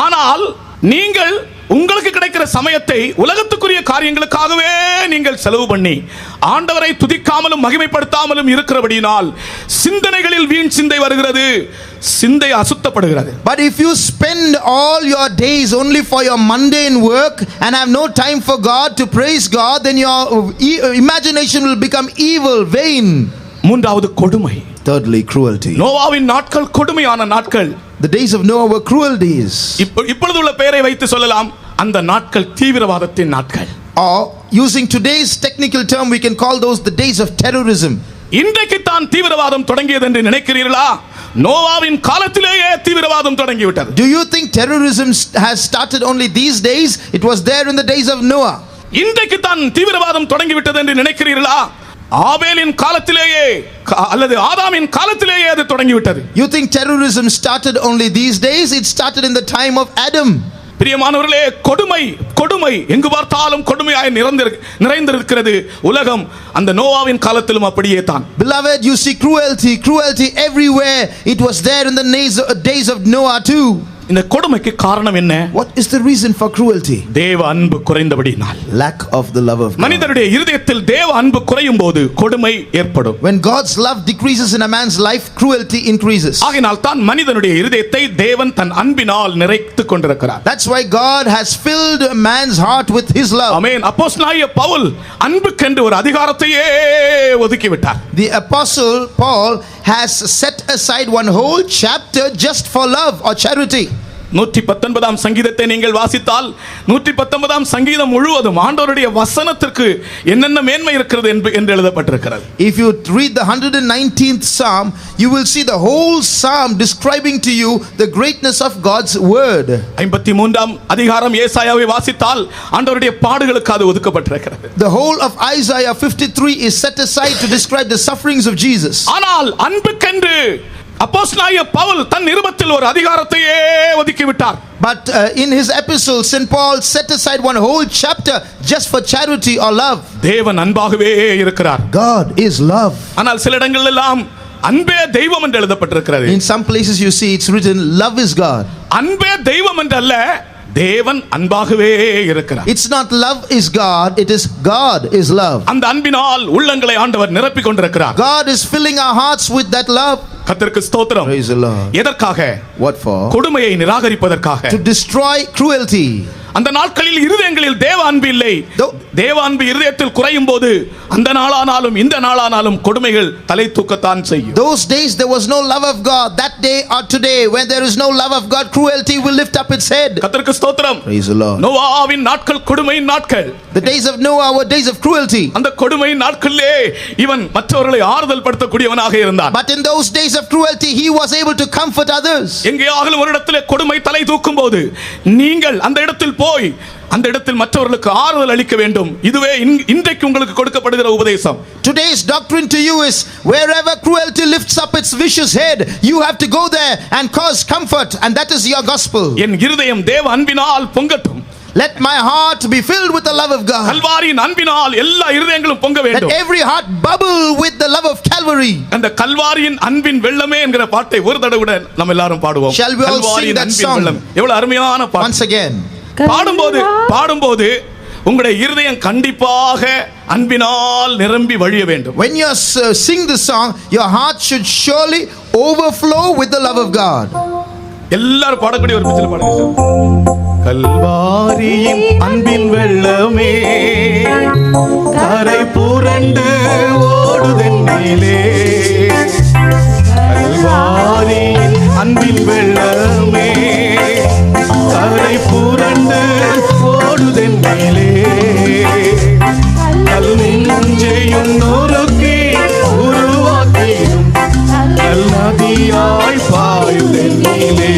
ஆனால் நீங்கள் உங்களுக்கு கிடைக்கிற சமயத்தை உலகத்துக்குரிய காரியங்களுக்காகவே நீங்கள் செலவு பண்ணி ஆண்டவரை துதிக்காமலும் மகிமைப்படுத்தாமலும் இருக்கிறபடியினால் சிந்தனைகளில் வீண் சிந்தை வருகிறது, சிந்தை அசுத்தப்படுகிறது. But if you spend all your days only for your mundane work and have no time for God to praise God, then your imagination will become evil, vain. மூன்றாவது கொடுமை. Thirdly, cruelty. நோவாவின் நாட்கள் கொடுமையான நாட்கள். The days of Noah were cruel days. இப்பொழுது உள்ள பெயரை வைத்து சொல்லலாம், அந்த நாட்கள் தீவிரவாதத்தின் நாட்கள். Or using today's technical term, we can call those the days of terrorism. இன்றைக்கு தான் தீவிரவாதம் தொடங்கியது என்று நினைக்கிறீர்களா? நோவாவின் காலத்திலேயே தீவிரவாதம் தொடங்கிவிட்டது. Do you think terrorism has started only these days? It was there in the days of Noah. இன்றைக்கு தான் தீவிரவாதம் தொடங்கிவிட்டது என்று நினைக்கிறீர்களா? ஆபேலின் காலத்திலேயே அல்லது ஆதாமின் காலத்திலேயே அது தொடங்கிவிட்டது. You think terrorism started only these days? It started in the time of Adam. பிரியமானவர்களே, கொடுமை கொடுமை எங்கு பார்த்தாலும் கொடுமையாய் நிறைந்திருக்கிறது உலகம். அந்த நோவாவின் காலத்திலும் அப்படியே தான். Beloved, you see cruelty everywhere. It was there in the days of Noah too. இந்த கொடுமைக்கு காரணம் என்ன? What is the reason for cruelty? தேவ அன்பு குறைந்தபடியினால். Lack of the love of God. மனிதனுடைய இருதயத்தில் தேவ அன்பு குறையும் போது கொடுமை ஏற்படும். When God's love decreases in a man's life, cruelty increases. ஆகையால் தான் மனிதனுடைய இருதயத்தை தேவன் தன் அன்பினால் நிறைத்துக் கொண்டிருக்கிறார். That's why God has filled a man's heart with his love. ஆமென். அப்போஸ்தலனாகிய பவுல் அன்புக்கென்று ஒரு அதிகாரத்தையே ஒதுக்கி விட்டார். The apostle Paul has set aside one whole chapter just for love or charity. 119ஆம் சங்கீதத்தை நீங்கள் வாசித்தால் 119ஆம் சங்கீதம் முழுவதும் ஆண்டவருடைய வசனத்திற்கு என்னென்ன மேன்மை இருக்கிறது என்று எழுதப்பட்டிருக்கிறது. If you read the 119th Psalm, you will see the whole psalm describing to you the greatness of God's word. 53ஆம் அதிகாரம் ஏசாயாவை வாசித்தால் ஆண்டவருடைய பாடுகளுக்கு அது ஒதுக்கப்பட்டிருக்கிறது. The whole of Isaiah 53 is set aside to describe the sufferings of Jesus. ஆனால் அன்புக்கென்று அப்போஸ்தலனாகிய பவுல் தன் நிருபத்தில் ஒரு அதிகாரத்தையே ஒதுக்கி விட்டார். But in his epistle, St. Paul set aside one whole chapter just for charity or love. தேவன் அன்பாகவே இருக்கிறார். God is love. ஆனால் சில இடங்கள் எல்லாம் அன்பே தெய்வம் என்று எழுதப்பட்டிருக்கிறது. In some places you see it's written love is God. அன்பே தெய்வம் என்று அல்ல, தேவன் அன்பாகவே இருக்கிறார். It's not love is God, it is God is love. அந்த அன்பினால் உள்ளங்களை ஆண்டவர் நிரப்பிக் கொண்டிருக்கிறார். God is filling our hearts with that love. கர்த்தருக்கு ஸ்தோத்திரம். Praise the Lord. எதற்காக? What for? கொடுமையை நிராகரிப்பதற்காக. To destroy cruelty. அந்த நாட்களில் இருதயங்களில் தேவ அன்பு இல்லை. தேவ அன்பு இருதயத்தில் குறையும் போது அந்த நாளானாலும் இந்த நாளானாலும் கொடுமைகள் தலை தூக்கத்தான் செய்யும். Those days there was no love of God. That day or today when there is no love of God, cruelty will lift up its head. கர்த்தருக்கு ஸ்தோத்திரம். Praise the Lord. நோவாவின் நாட்கள் கொடுமையின் நாட்கள். The days of Noah were days of cruelty. அந்த கொடுமையின் நாட்களிலே இவன் மற்றவர்களை ஆறுதல் படுத்தக்கூடியவனாக இருந்தான். But in those days of cruelty he was able to comfort others. எங்கேயாவது ஒரு இடத்திலே கொடுமை தலை தூக்கும் போது நீங்கள் அந்த இடத்தில் போய் அந்த இடத்தில் மற்றவர்களுக்கு ஆறுதல் அளிக்க வேண்டும். இதுவே இன்றைக்கு உங்களுக்கு கொடுக்கப்படுகிற உபதேசம். Today's doctrine to you is, wherever cruelty lifts up its vicious head, you have to go there and cause comfort, and that is your gospel. என் இருதயம் தேவ அன்பினால் பொங்கட்டும். Let my heart be filled with the love of God. கல்வாரியின் அன்பினால் எல்லா இருதயங்களும் பொங்க Let வேண்டும். every heart bubble with the love of Calvary. அந்த கல்வாரியின் அன்பின் வெள்ளமே என்கிற பாட்டை ஒரு தடவை நம்ம எல்லாரும் பாடுவோம். Shall we all sing கல்வாரியின் that அன்பின் song? வெள்ளம். எவ்வளவு அருமையான பாட்டு. Once again. பாடும்போது உங்களுடைய இருதயம் கண்டிப்பாக அன்பினால் நிரம்பி வழிய வேண்டும். When you sing the song, your heart should surely overflow with the love of God. எல்லாரும் பாடக்கூடிய ஒரு பிச்சையில பாடுங்க. கல்வாரியின் அன்பின் வெள்ளமே கரை புரண்டு ஓடுதென்னிலே, கல்வாரியின் அன்பின் வெள்ளமே கரை புரண்டு ஓடுதென்னிலே, கல் நெஞ்சையும் நொறுக்கி உருவாக்கியும் கல் நதியாய் பாயுதென்னிலே.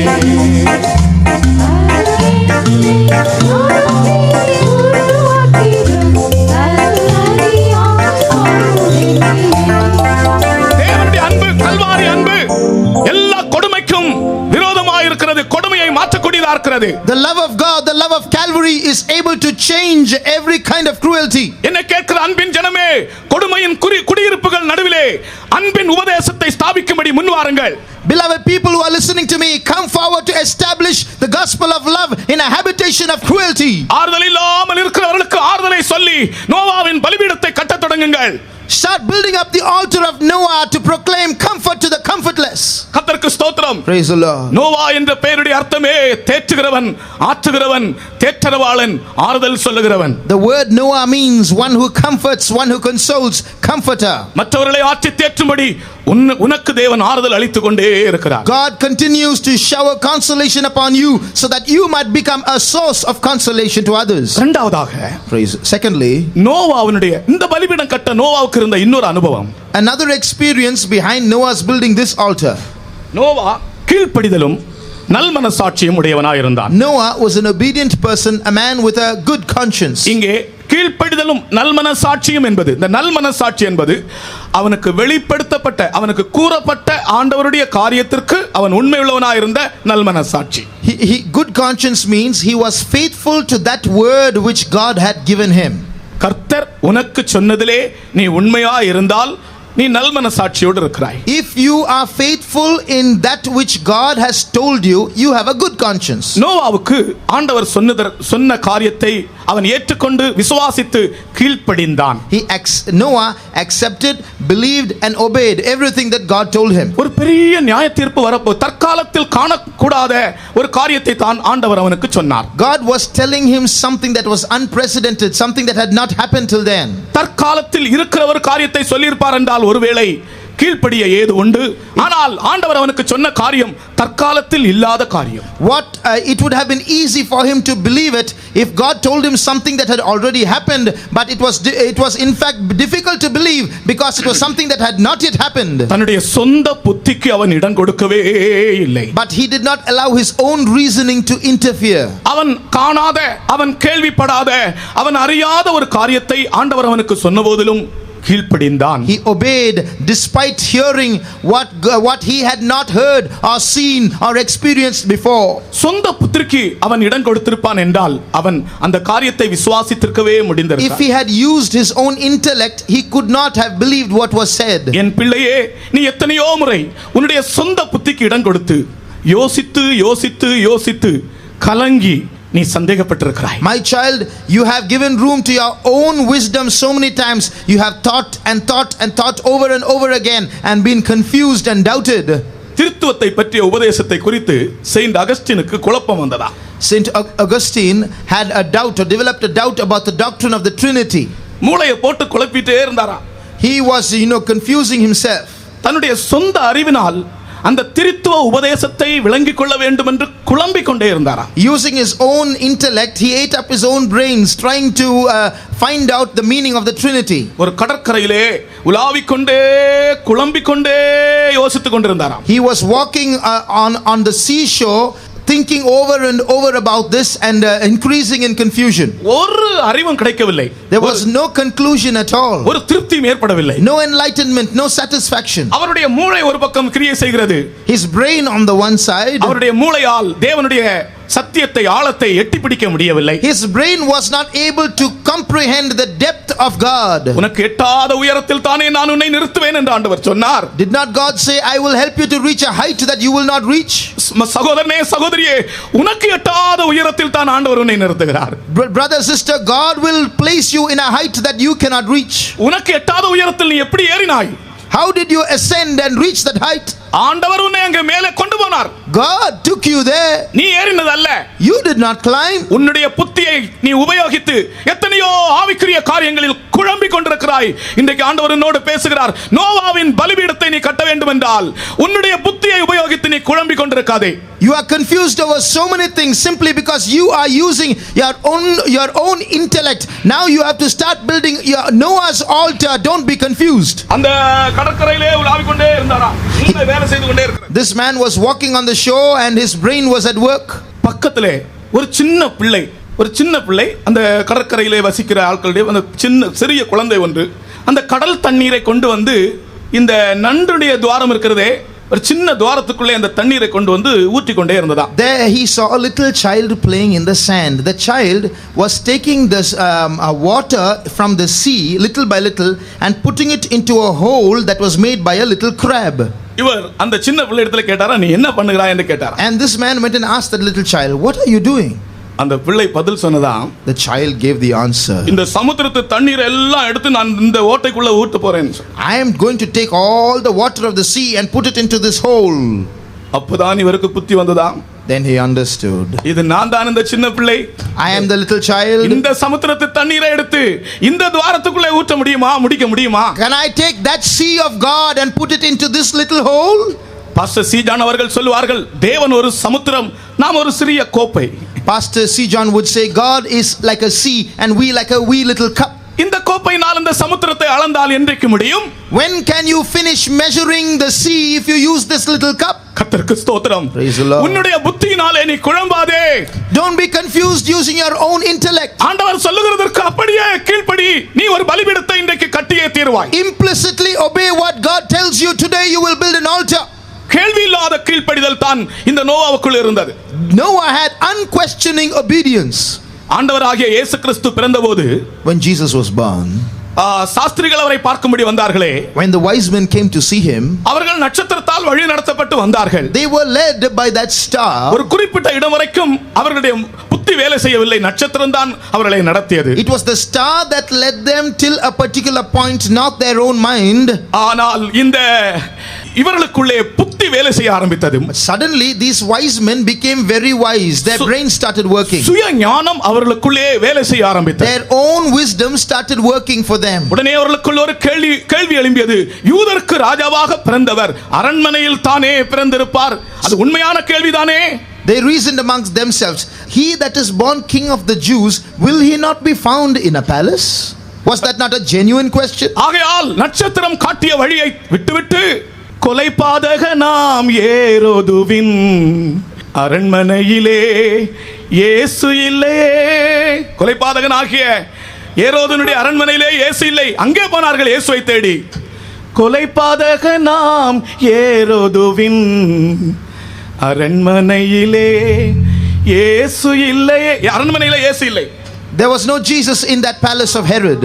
தேவனுடைய அன்பு, கல்வாரி அன்பு எல்லா கொடுமைக்கும் விரோதமாக இருக்கிறது, கொடுமையை மாற்றக்கூடியதா இருக்கிறது. The love of God, the love of Calvary is able to change every kind of cruelty. என்ன கேட்கிற அன்பின் ஜனமே, கொடுமையின் குடியிருப்புகள் நடுவிலே அன்பின் உபதேசத்தை ஸ்தாபிக்கும்படி முன்வாருங்கள். Beloved people who are listening to me, come forward to establish the gospel of love in a habitation of cruelty. ஆறுதல் இல்லாமல் இருக்கிறவர்களுக்கு ஆறுதலை சொல்லி நோவாவின் பலிபீடத்தை கட்டத் தொடங்குங்கள். Start building up the altar of Noah to proclaim comfort to the comfortless. கர்த்தருக்கு ஸ்தோத்திரம். Praise the Lord. நோவா என்ற பெயருடைய அர்த்தமே தேற்றுகிறவன், ஆற்றுகிறவன், தேற்றரவாளன், ஆறுதல் சொல்லுகிறவன். The word Noah means one who comforts, one who consoles, comforter. மற்றவர்களை ஆற்றி தேற்றும்படி உனக்கு தேவன் ஆறுதல் அளித்துக் கொண்டே இருக்கிறார். God continues to shower consolation upon you so that you might become a source of consolation to others. இரண்டாவதாக, Praise. Secondly, நோவாவினுடைய இந்த பலிபீடம் கட்ட நோவாவுக்கு இருந்த இன்னொரு அனுபவம். another experience behind Noah's building this altar. Noah கீழ்ப்படிதலும் நல்மனசாட்சியும் உடையவனாய் இருந்தான். Noah was an obedient person, a man with a good conscience. இங்கே கீழ்ப்படிதலும் நல்மனசாட்சியும் என்பது, இந்த நல்மனசாட்சி என்பது அவனுக்கு வெளிப்படுத்தப்பட்ட, அவனுக்கு கூறப்பட்ட ஆண்டவருடைய காரியத்திற்கு அவன் உண்மையுள்ளவனாய் இருந்த நல்மனசாட்சி. Good conscience means he was faithful to that word which God had given him. கர்த்தர் உனக்கு சொன்னதிலே நீ உண்மையாய் இருந்தால் நீ நல்மனசாட்சியோடு இருக்கிறாய். If you are faithful in that which God has told you, you have a good conscience. நோவாவுக்கு ஆண்டவர் சொன்ன காரியத்தை அவன் ஏற்றுக்கொண்டு விசுவாசித்து கீழ்ப்படிந்தான். Noah accepted, believed and obeyed everything that God told him. ஒரு பெரிய நியாய தீர்ப்பு வரப்போ தற்காலத்தில் காணக்கூடாத ஒரு காரியத்தை தான் ஆண்டவர் அவனுக்கு சொன்னார். God was telling him something that was unprecedented, something that had not happened till then. தற்காலத்தில் இருக்கிற ஒரு காரியத்தை சொல்லியிருப்பார் என்றால் ஒருவேளை கீழ்ப்படிய ஏது உண்டு. ஆனால் ஆண்டவர் அவனுக்கு சொன்ன காரியம் தற்காலத்தில் இல்லாத காரியம். It would have been easy for him to believe it if God told him something that had already happened, but it was in fact difficult to believe because it was something that had not yet happened. தன்னுடைய சொந்த புத்திக்கு அவன் இடம் கொடுக்கவே இல்லை. But he did not allow his own reasoning to interfere. அவன் காணாத, அவன் கேள்விப்படாத, அவன் அறியாத ஒரு காரியத்தை ஆண்டவர் அவனுக்கு சொன்னபோதிலும் கீழ்ப்படிந்தான். He obeyed despite hearing what he had not heard or seen or experienced before. சொந்த புத்திக்கு அவன் இடம் கொடுத்திருப்பான் என்றால் அவன் அந்த காரியத்தை விசுவாசித்திருக்கவே முடிந்திருக்கும். If he had used his own intellect, he could not have believed what was said. என் பிள்ளையே, நீ எத்தனையோ முறை உன்னுடைய சொந்த புத்திக்கு இடம் கொடுத்து யோசித்து யோசித்து யோசித்து கலங்கி நீ சந்தேகப்பட்டிருக்கிறாய். My child, you have given room to your own wisdom so many times. You have thought and thought and thought over and over again and been confused and doubted. திருத்துவத்தை பற்றிய உபதேசத்தை குறித்து செயின்ட் அகஸ்டினுக்கு குழப்பம் வந்ததா? Saint Augustine had a doubt or developed a doubt about the doctrine of the Trinity. மூளையை போட்டு குழப்பிட்டே இருந்தாரா? He was confusing himself. தன்னுடைய சொந்த அறிவினால் அந்த திருத்துவ உபதேசத்தை விளங்கிக் கொள்ள வேண்டும் என்று குழம்பிக் கொண்டே இருந்தாரா? Using his own intellect, he ate up his own brains trying to find out the meaning of the Trinity. ஒரு கடற்கரையிலே உலாவிக் கொண்டே குழம்பிக் கொண்டே யோசித்துக் கொண்டிருந்தாராம். He was walking on the seashore thinking over and over about this and increasing in confusion. ஒரு அறிவும் கிடைக்கவில்லை. There was no conclusion at all. ஒரு திருப்தியும் ஏற்படவில்லை. No enlightenment, no satisfaction. அவருடைய மூளை ஒரு பக்கம் கிரியை செய்கிறது. His brain on the one side. அவருடைய மூளையால் தேவனுடைய சத்தியத்தை ஆழத்தை எட்டி பிடிக்க முடியவில்லை. His brain was not able to comprehend the depth of God. உனக்கு எட்டாத உயரத்தில் தானே நான் உன்னை நிறுத்துவேன் என்று ஆண்டவர் சொன்னார். Did not God say, I will help you to reach a height that you will not reach? சகோதரனே சகோதரியே, உனக்கு எட்டாத உயரத்தில் தான் ஆண்டவர் உன்னை நிறுத்துகிறார். Brother, sister, God will place you in a height that you cannot reach. உனக்கு எட்டாத உயரத்தில் நீ எப்படி ஏறினாய்? How did you ascend and reach that height? ஆண்டவர் உன்னை அங்கே மேலே கொண்டு போனார். God took you there. நீ ஏறினது அல்ல. You did not climb. உன்னுடைய புத்தியை நீ உபயோகித்து எத்தனையோ ஆவிக்குரிய காரியங்களில் குழம்பிக் கொண்டிருக்கிறாய். இன்றைக்கு ஆண்டவர் உன்னோடு பேசுகிறார். நோவாவின் பலிபீடத்தை நீ கட்ட வேண்டும் என்றால் உன்னுடைய புத்தியை உபயோகித்து நீ குழம்பிக் கொண்டிருக்காதே. You are confused over so many things simply because you are using your own intellect. Now you have to start building your Noah's altar. Don't be confused. அந்த கடற்கரையிலே உலாவிக் கொண்டே இருந்தாரா? வேலை செய்து கொண்டே இருக்கிறார். This man was walking on the shore and his brain was at work. பக்கத்திலே ஒரு சின்ன பிள்ளை அந்த கடற்கரையிலே வசிக்கிற ஆட்களுடைய அந்த சிறிய குழந்தை ஒன்று அந்த கடல் தண்ணீரை கொண்டு வந்து இந்த நண்டுடைய துவாரம் இருக்கிறதே ஒரு சின்ன துவாரத்துக்குள்ளே அந்த தண்ணீரை கொண்டு வந்து ஊற்றி கொண்டே இருந்ததா. There he saw a little child playing in the sand. The child was taking this water from the sea little by little and putting it into a hole that was made by a little crab. இவர் அந்த சின்ன பிள்ளை இடத்துல கேட்டாரா, நீ என்ன பண்ணுகிறாய் என்று கேட்டாரா. And this man went and asked that little child, what are you doing? அந்த பிள்ளை பதில் சொன்னதா. The child gave the answer. இந்த சமுத்திரத்து தண்ணீரை எல்லாம் எடுத்து நான் இந்த ஓட்டைக்குள்ள ஊத்த போறேன். I am going to take all the water of the sea and put it into this hole. அப்பதான் இவருக்கு புத்தி வந்ததா. Then he understood. இது நான் தான் இந்த சின்ன பிள்ளை. I am the little child. இந்த சமுத்திரத்து தண்ணீரை எடுத்து இந்த துவாரத்துக்குள்ளே ஊற்ற முடியுமா, முடிக்க முடியுமா? Can I take that sea of God and put it into this little hole? Pastor C John அவர்கள் சொல்வார்கள், தேவன் ஒரு சமுத்திரம், நாம் ஒரு சிறிய கோப்பை. Pastor C. John would say, God is like a sea and we like a wee little cup. இந்த கோப்பையினால் இந்த சமுத்திரத்தை அளந்தால் என்றைக்கு முடியும்? When can you finish measuring the sea if you use this little cup? கர்த்தருக்கு ஸ்தோத்திரம். Praise the Lord. உன்னுடைய புத்தியினாலே நீ குழம்பாதே. Don't be confused using your own intellect. ஆண்டவர் சொல்லுகிறதற்கு அப்படியே கீழ்ப்படி. நீ ஒரு பலிபீடத்தை இன்றைக்கு கட்டியே தீருவாய். Implicitly obey what God tells you. Today you will build an altar. கேள்வி இல்லாத கீழ்ப்படிதல் தான் இந்த நோவாவுக்குள் இருந்தது. Noah had unquestioning obedience. ஆண்டவராகிய இயேசு கிறிஸ்து பிறந்தபோது when Jesus was born, சாஸ்திரிகள் அவரை பார்க்கும்படி வந்தார்களே, when the wise men came to see him, அவர்கள் நட்சத்திரத்தால் வழி நடத்தப்பட்டு வந்தார்கள். they were led by that star. ஒரு குறிப்பிட்ட இடம் வரைக்கும் அவர்களுடைய புத்தி வேலை செய்யவில்லை, நட்சத்திரம் தான் அவர்களை நடத்தியது. It was the star that led them till a particular point, not their own mind. ஆனால் இந்த இவர்களுக்குள்ளே புத்தி வேலை செய்ய ஆரம்பித்தது. Suddenly these wise men became very wise. Their brains started working. சுய ஞானம் அவர்களுக்குள்ளே வேலை செய்ய ஆரம்பித்தது. Their own wisdom started working for them. உடனே அவர்களுக்குள்ள ஒரு கேள்வி எழும்பியது. யூதருக்கு ராஜாவாக பிறந்தவர் அரண்மனையில் தானே பிறந்திருப்பார். அது உண்மையான கேள்விதானே? They reasoned amongst themselves, he that is born king of the Jews, will he not be found in a palace? Was that not a genuine question? ஆகையால் நட்சத்திரம் காட்டிய வழியை விட்டுவிட்டு கொலைபாதக நாம் ஏரோதுவின் அரண்மனையிலே இயேசு இல்லையே. கொலைபாதகன் ஆகிய ஏரோதுனுடைய அரண்மனையிலே இயேசு இல்லை. அங்கே போனார்கள் இயேசுவை தேடி. கொலைபாதக நாம் ஏரோதுவின் அரண்மனையிலே இயேசு இல்லையே. அரண்மனையிலே இயேசு இல்லை. There was no Jesus in that palace of Herod.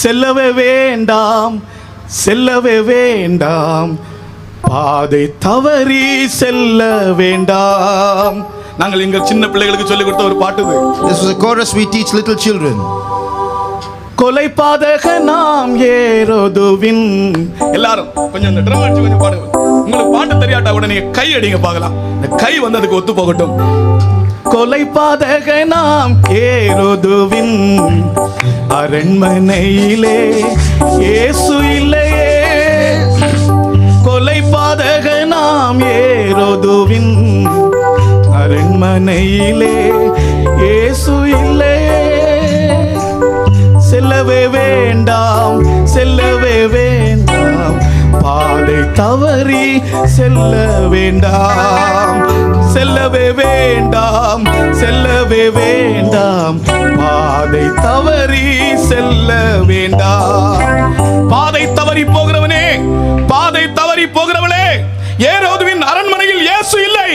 செல்லவே வேண்டாம், செல்லவே வேண்டாம், பாதை தவறி செல்ல வேண்டாம். நாங்கள் எங்க சின்ன பிள்ளைகளுக்கு சொல்லிக் கொடுத்த ஒரு பாட்டு இது. This was a chorus we teach little children. கொலைபாதக நாம் ஏரோதுவின். எல்லாரும் கொஞ்சம் இந்த ட்ரம் அடிச்சு கொஞ்சம் பாடுங்க. உங்களுக்கு பாட்டு தெரியாட்டா கூட நீங்க கை அடிங்க பார்க்கலாம். இந்த கை வந்து அதுக்கு ஒத்து போகட்டும். கொலைபாதக நாம் ஏரோதுவின் அரண்மனையிலே இயேசு இல்லையே. கொலைபாதக நாம் ஏரோதுவின் அரண்மனையிலே இயேசு இல்லையே. செல்லவே வேண்டாம், செல்லவே வேண்டாம், பாதை பாதை தவறி செல்ல வேண்டாம், செல்லவே வேண்டாம், செல்லவே வேண்டாம், பாதை தவறி செல்ல வேண்டாம். பாதை தவறி போகிறவனே, பாதை தவறி போகிறவளே, ஏரோதுவின் அரண்மனையில் இயேசு இல்லை,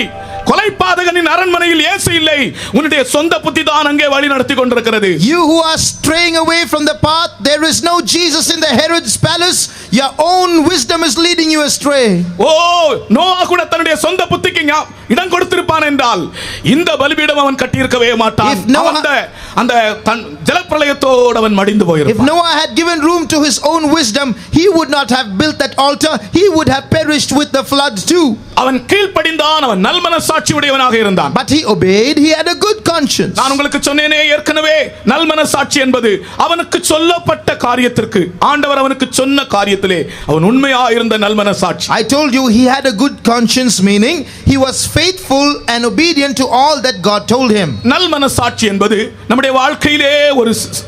கொலைபாதகனின் அரண்மனையில் இயேசு இல்லை. உன்னுடைய சொந்த புத்தி தான் அங்கே வழி நடத்தி கொண்டிருக்கிறது. You who are straying away from the path, there is no Jesus in the Herod's palace. Your own wisdom is leading you astray. ஓ, நோவா கூட தன்னுடைய சொந்த புத்திக்கு இடம் கொடுத்திருப்பான் என்றால் இந்த பலிபீடம் அவன் கட்டி இருக்கவே மாட்டான். அந்த ஜலப்பிரளயத்தோடு அவன் மடிந்து போயிருப்பான். If Noah had given room to his own wisdom, he would not have built that altar. He would have perished with the floods too. அவன் கீழ்ப்படிந்தான், அவன் நல்மனசாட்சி உடையவனாக இருந்தான். But he obeyed, he had a good conscience. நான் உங்களுக்கு சொன்னேனே ஏற்கனவே, நல்மனசாட்சி என்பது அவனுக்கு சொல்லப்பட்ட காரியத்திற்கு, ஆண்டவர் அவனுக்கு சொன்ன காரியத்திலே அவன் உண்மையாக இருந்த நல்மனசாட்சி. I told you he had a good conscience, meaning he was faithful and obedient to all that God told him. நல்மனசாட்சி என்பது நம்முடைய வாழ்க்கையிலே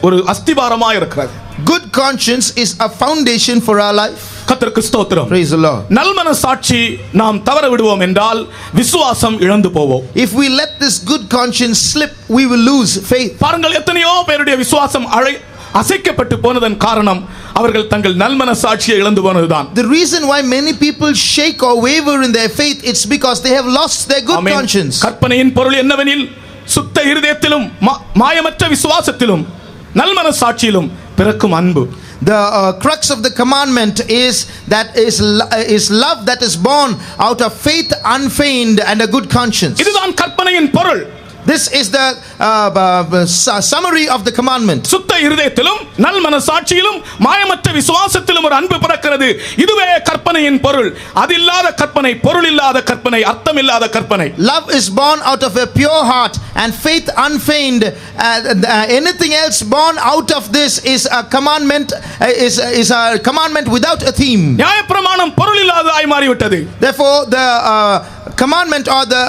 ஒரு அஸ்திபாரமாக இருக்கிறது. Good conscience is a foundation for our life. கர்த்தருக்கு ஸ்தோத்திரம். Praise the Lord. நல்மனசாட்சி நாம் தவற விடுவோம் என்றால் விசுவாசம் இழந்து போவோம். If we let this good conscience slip, we will lose faith. பாருங்கள், எத்தனையோ பேருடைய விசுவாசம் அசைக்கப்பட்டு போனதன் காரணம் அவர்கள் தங்கள் நல்மனசாட்சியை இழந்து போனதுதான். The reason why many people shake or waver in their faith, it's because they have lost their good conscience. கற்பனையின் பொருள் என்னவெனில், சுத்த இருதயத்திலும் மாயமற்ற விசுவாசத்திலும் நல்மனசாட்சியிலும் பிறக்கும் அன்பு. The crux of the commandment is love that is born out of faith unfeigned and a good conscience. இதுதான் கற்பனையின் பொருள். This is the summary of the commandment. சுத்த இருதயத்திலும் நல்மனசாட்சியிலும் மாயமற்ற விசுவாசத்திலும் ஒரு அன்பு பிறக்கிறது. இதுவே கற்பனையின் பொருள். அதில்லாத கற்பனை, பொருள் இல்லாத கற்பனை, அர்த்தம் இல்லாத கற்பனை. Love is born out of a pure heart and faith unfeigned. Anything else born out of this is a commandment, is a commandment without a theme. நியாயப்பிரமாணம் பொருள் இல்லாததாய் மாறிவிட்டது. Therefore the commandment or the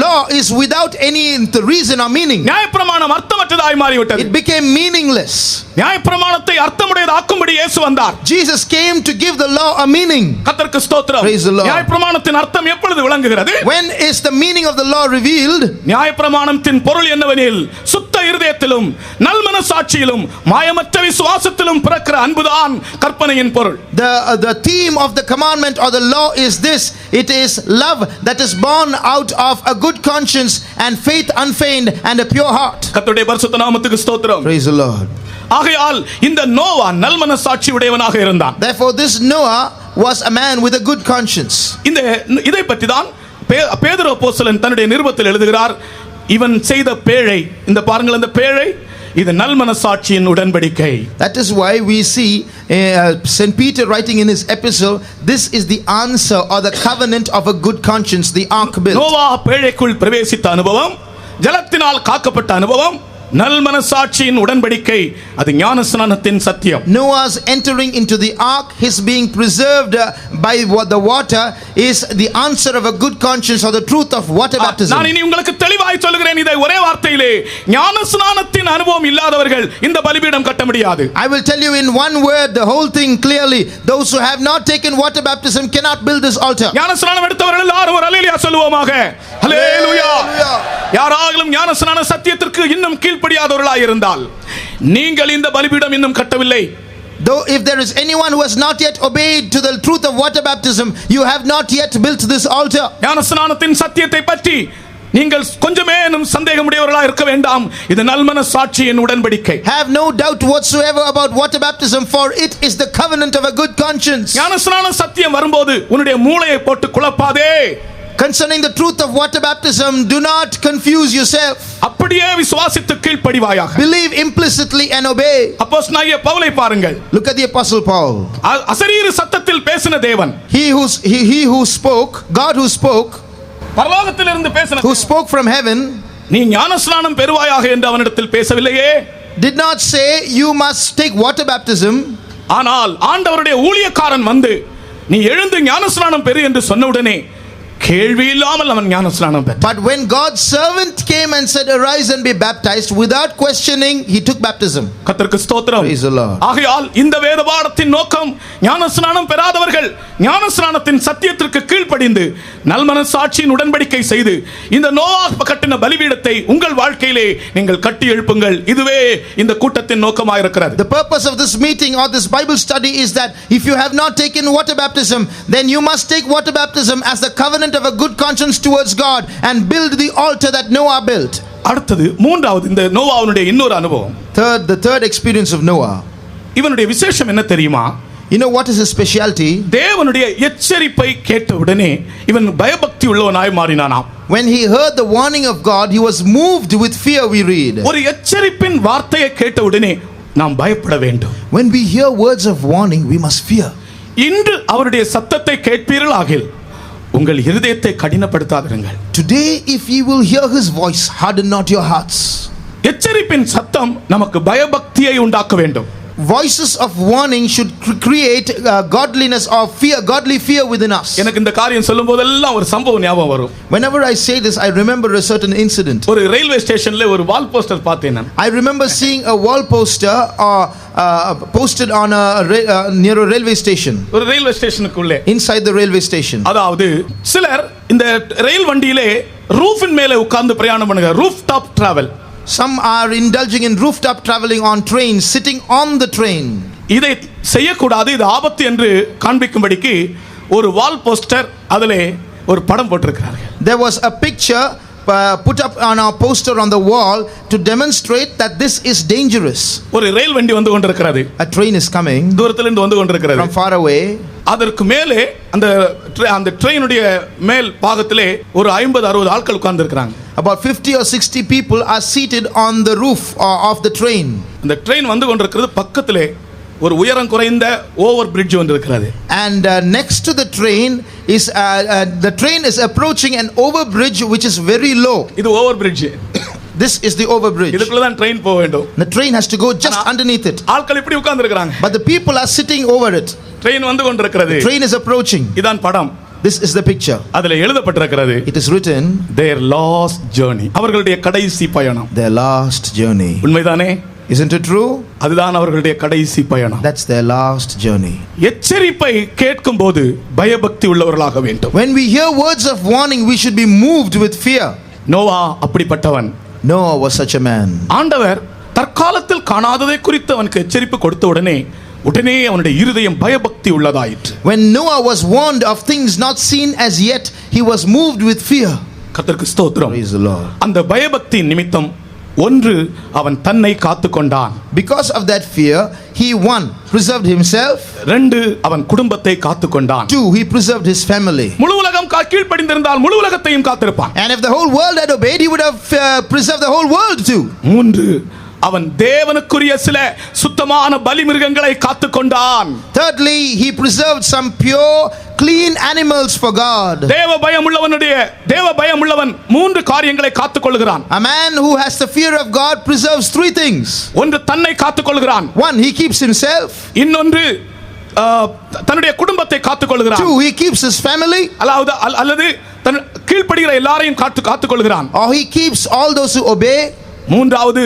law is without any reason or meaning. நியாயப்பிரமாணம் அர்த்தமற்றதாய் மாறிவிட்டது. It became meaningless. நியாயப்பிரமாணத்தை அர்த்தமுடையதாக்கும்படி இயேசு வந்தார். Jesus came to give the law a meaning. கர்த்தருக்கு ஸ்தோத்திரம். Praise the Lord. நியாயப்பிரமாணத்தின் அர்த்தம் எப்பொழுது விளங்குகிறது? When is the meaning of the law revealed? நியாயப்பிரமாணத்தின் பொருள் என்னவெனில், சுத்த இருதயத்திலும் நல்மனசாட்சியிலும் மாயமற்ற விசுவாசத்திலும் பிறக்கிற அன்புதான் கற்பனையின் பொருள். The theme of the commandment or the law is this: it is love that is born out of a good conscience and faith unfeigned and a pure heart. கர்த்தருடைய பரிசுத்த நாமத்துக்கு ஸ்தோத்திரம். Praise the Lord. ஆகையால் இந்த நோவா நல்மனசாட்சி உடையவனாக இருந்தான். Therefore this Noah was a man with a good conscience. இதை பற்றி தான் பேதுரு அப்போஸ்தலன் தன்னுடைய நிருபத்தில் எழுதுகிறார். இவன் செய்த பேழை, இந்த பாருங்கள், அந்த பேழை இது நல்மனசாட்சியின் உடன்படிக்கை. That is why we see St. Peter writing in his epistle, this is the answer or the covenant of a good conscience, the ark built. Noah பேழைக்குள் பிரவேசித்த அனுபவம், ஜலத்தினால் காக்கப்பட்ட அனுபவம், நல்மனசாட்சியின் உடன்படிக்கை, அது ஞானஸ்நானத்தின் சத்தியம். Noah's entering into the ark, his being preserved by the water, is the answer of a good conscience or the truth of water baptism. நான் இனி உங்களுக்கு தெளிவாய் சொல்கிறேன் இதை ஒரே வார்த்தையிலே, ஞானஸ்நானத்தின் அனுபவம் இல்லாதவர்கள் இந்த பலிபீடம் கட்ட முடியாது. I will tell you in one word the whole thing clearly. Those who have not taken water baptism cannot build this altar. ஞானஸ்நானம் எடுத்தவர்கள் எல்லாரும் ஒரு அல்லேலூயா சொல்லுவோமாக. அல்லேலூயா. யாராலும் ஞானஸ்நான சத்தியத்திற்கு இன்னும் கீழ்ப்படியாதவர்களாய் இருந்தால், நீங்கள் இந்த பலிபீடம் இன்னும் கட்டவில்லை. Though if there is anyone who has not yet obeyed to the truth of water baptism, you have not yet built this altar. ஞானஸ்நானத்தின் சத்தியத்தை பற்றி நீங்கள் கொஞ்சமேனும் சந்தேகமுடையவர்களாய் இருக்க வேண்டாம். இது நல்மனசாட்சியின் உடன்படிக்கை. Have no doubt whatsoever about water baptism, for it is the covenant of a good conscience. ஞானஸ்நான சத்தியம் வரும்போது உன்னுடைய மூளையை போட்டு குழப்பாதே. Concerning the truth of water baptism, do not confuse yourself. அப்படியே விசுவாசித்து கீழ்ப்படிவாயாக. Believe implicitly and obey. அப்போஸ்தலனாகிய பவுலை பாருங்கள். Look at the apostle Paul. அசரீரி சத்தத்தில் பேசின தேவன், he who spoke, God who spoke, பரலோகத்திலிருந்து பேசின, who spoke from heaven, நீ ஞானஸ்நானம் பெறுவாயாக என்று அவனிடத்தில் பேசவில்லையே. did not say you must take water baptism. ஆனால் ஆண்டவருடைய ஊழியக்காரன் வந்து நீ எழுந்து ஞானஸ்நானம் பெறு என்று சொன்னவுடனே கேள்வி இல்லாமல் அவன் ஞானஸ்நானம் பெற்றான். But when God's servant came and said, "Arise and be baptized," without questioning, he took baptism. கர்த்தருக்கு ஸ்தோத்திரம். Praise the Lord. ஆகையால் இந்த வேத பாடத்தின் நோக்கம் ஞானஸ்நானம் பெறாதவர்கள் ஞானஸ்நானத்தின் சத்தியத்திற்கு கீழ்ப்படிந்து நல்மனசாட்சியின் உடன்படிக்கை செய்து இந்த நோவா கட்டின பலிபீடத்தை உங்கள் வாழ்க்கையிலே நீங்கள் கட்டி எழுப்புங்கள். இதுவே இந்த கூட்டத்தின் நோக்கமாக இருக்கிறது. The purpose of this meeting or this Bible study is that if you have not taken water baptism, then you must take water baptism as the covenant of a good conscience towards God and build the altar that Noah built. அடுத்தது மூன்றாவது இந்த நோவாவுடைய இன்னொரு அனுபவம். The third experience of Noah. இவனுடைய விசேஷம் என்ன தெரியுமா? You know what is his specialty? தேவனுடைய எச்சரிப்பை கேட்டவுடனே இவன் பயபக்தி உள்ளவனாய் மாறினானாம். When he heard the warning of God, he was moved with fear, we read. ஒரு எச்சரிப்பின் வார்த்தையை கேட்டவுடனே நாம் பயப்பட வேண்டும். When we hear words of warning, we must fear. இன்று அவருடைய சத்தத்தை கேட்பீர்களாகில் உங்கள் இருதயத்தை கடினப்படுத்தாதிருங்கள். Today, if ye will hear his voice, harden not your hearts. எச்சரிப்பின் சத்தம் நமக்கு பயபக்தியை உண்டாக்க வேண்டும். Voices of warning should create godliness or fear, godly fear within us. எனக்கு இந்த காரியம் சொல்லும் போதெல்லாம் ஒரு சம்பவம் ஞாபகம் வரும். Whenever I say this, I remember a certain incident. ஒரு ரயில்வே ஸ்டேஷன்ல ஒரு வால் போஸ்டர் பார்த்தேன் நான். I remember seeing a wall poster posted on near a railway station. ஒரு railway ஸ்டேஷனுக்குள்ளே Inside the railway station. அதாவது சிலர் இந்த ரயில் வண்டியிலே ரூஃபின் மேலே உட்கார்ந்து பிரயாணம் பண்ணுங்க. Roof top travel. Some are indulging in rooftop traveling on trains, sitting on the train. இதை செய்யக்கூடாது, இது ஆபத்து என்று காண்பிக்கும்படிக்கு ஒரு வால் போஸ்டர் அதிலே ஒரு படம் போட்டிருக்கிறார்கள். There was a picture put up on a poster on the wall to demonstrate that this is dangerous. ஒரு ரயில் வண்டி வந்து கொண்டிருக்கிறது. A train is coming தூரத்திலிருந்து வந்து கொண்டிருக்கிறது. from far away. அதற்கு மேலே அந்த ட்ரெயினுடைய மேல் பாகத்திலே ஒரு 50-60 ஆட்கள் உட்கார்ந்து இருக்கிறாங்க. About 50 or 60 people are seated on the roof of the train. அந்த ட்ரெயின் வந்து கொண்டிருக்கிறது. பக்கத்திலே ஒரு உயரம் குறைந்த ஓவர் பிரிட்ஜ் வந்து இருக்கிறது. And next to the train is approaching an overbridge which is very low. இது over bridge. This is the overbridge. இதுக்குள்ள தான் ட்ரெயின் போக வேண்டும். The train has to go just underneath it. ஆட்கள் இப்படி உட்கார்ந்து இருக்காங்க. But the people are sitting over it. Train வந்து கொண்டிருக்கிறது. The train is approaching. இதான் படம். This is the picture. அதிலே எழுதப்பட்டிருக்கிறது. It is written, their last journey. அவர்களுடைய கடைசி பயணம். Their last journey. உண்மைதானே? Isn't it true? அதுதான் அவர்களுடைய கடைசி பயணம். That's their last journey. எச்சரிப்பை கேட்கும்போது பயபக்தி உள்ளவர்களாக வேண்டும். When we hear words of warning, we should be moved with fear. Noah அப்படிப்பட்டவன். Noah was such a man. ஆண்டவர் தற்காலத்தில் காணாததை குறித்து அவனுக்கு எச்சரிப்பு கொடுத்த உடனே அவனுடைய இருதயம் பயபக்தி உள்ளதாயிற்று. When Noah was warned of things not seen as yet, he was moved with fear. கர்த்தருக்கு ஸ்தோத்திரம். Praise the Lord. அந்த பயபக்தி நிமித்தம் ஒன்று அவன் தன்னை காத்துக்கொண்டான். Because of that fear, he preserved himself. ரெண்டு அவன் குடும்பத்தை காத்துக்கொண்டான். Two, he preserved his family. முழு உலகம் கீழ்ப்படிந்திருந்தால் முழு உலகத்தையும் காத்திருப்பான். And if the whole world had obeyed, he would have preserved the whole world too. மூன்று அவன் தேவனுக்குரிய சில சுத்தமான பலிமிருகங்களை காத்துக்கொண்டான். Thirdly, he preserved some pure clean animals for God. தேவ பயமுள்ளவன் மூன்று காரியங்களை காத்துக்கொள்கிறான். A man who has the fear of God preserves three things. ஒன்று தன்னை காத்துக்கொள்கிறான். One, he keeps himself. இன்னொன்று தன்னுடைய குடும்பத்தை காத்துக்கொள்கிறான். Two, he keeps his family. அல்லது தன் கீழ்ப்படுகிற எல்லாரையும் காத்துக்கொள்கிறான். Or he keeps all those who obey. மூன்றாவது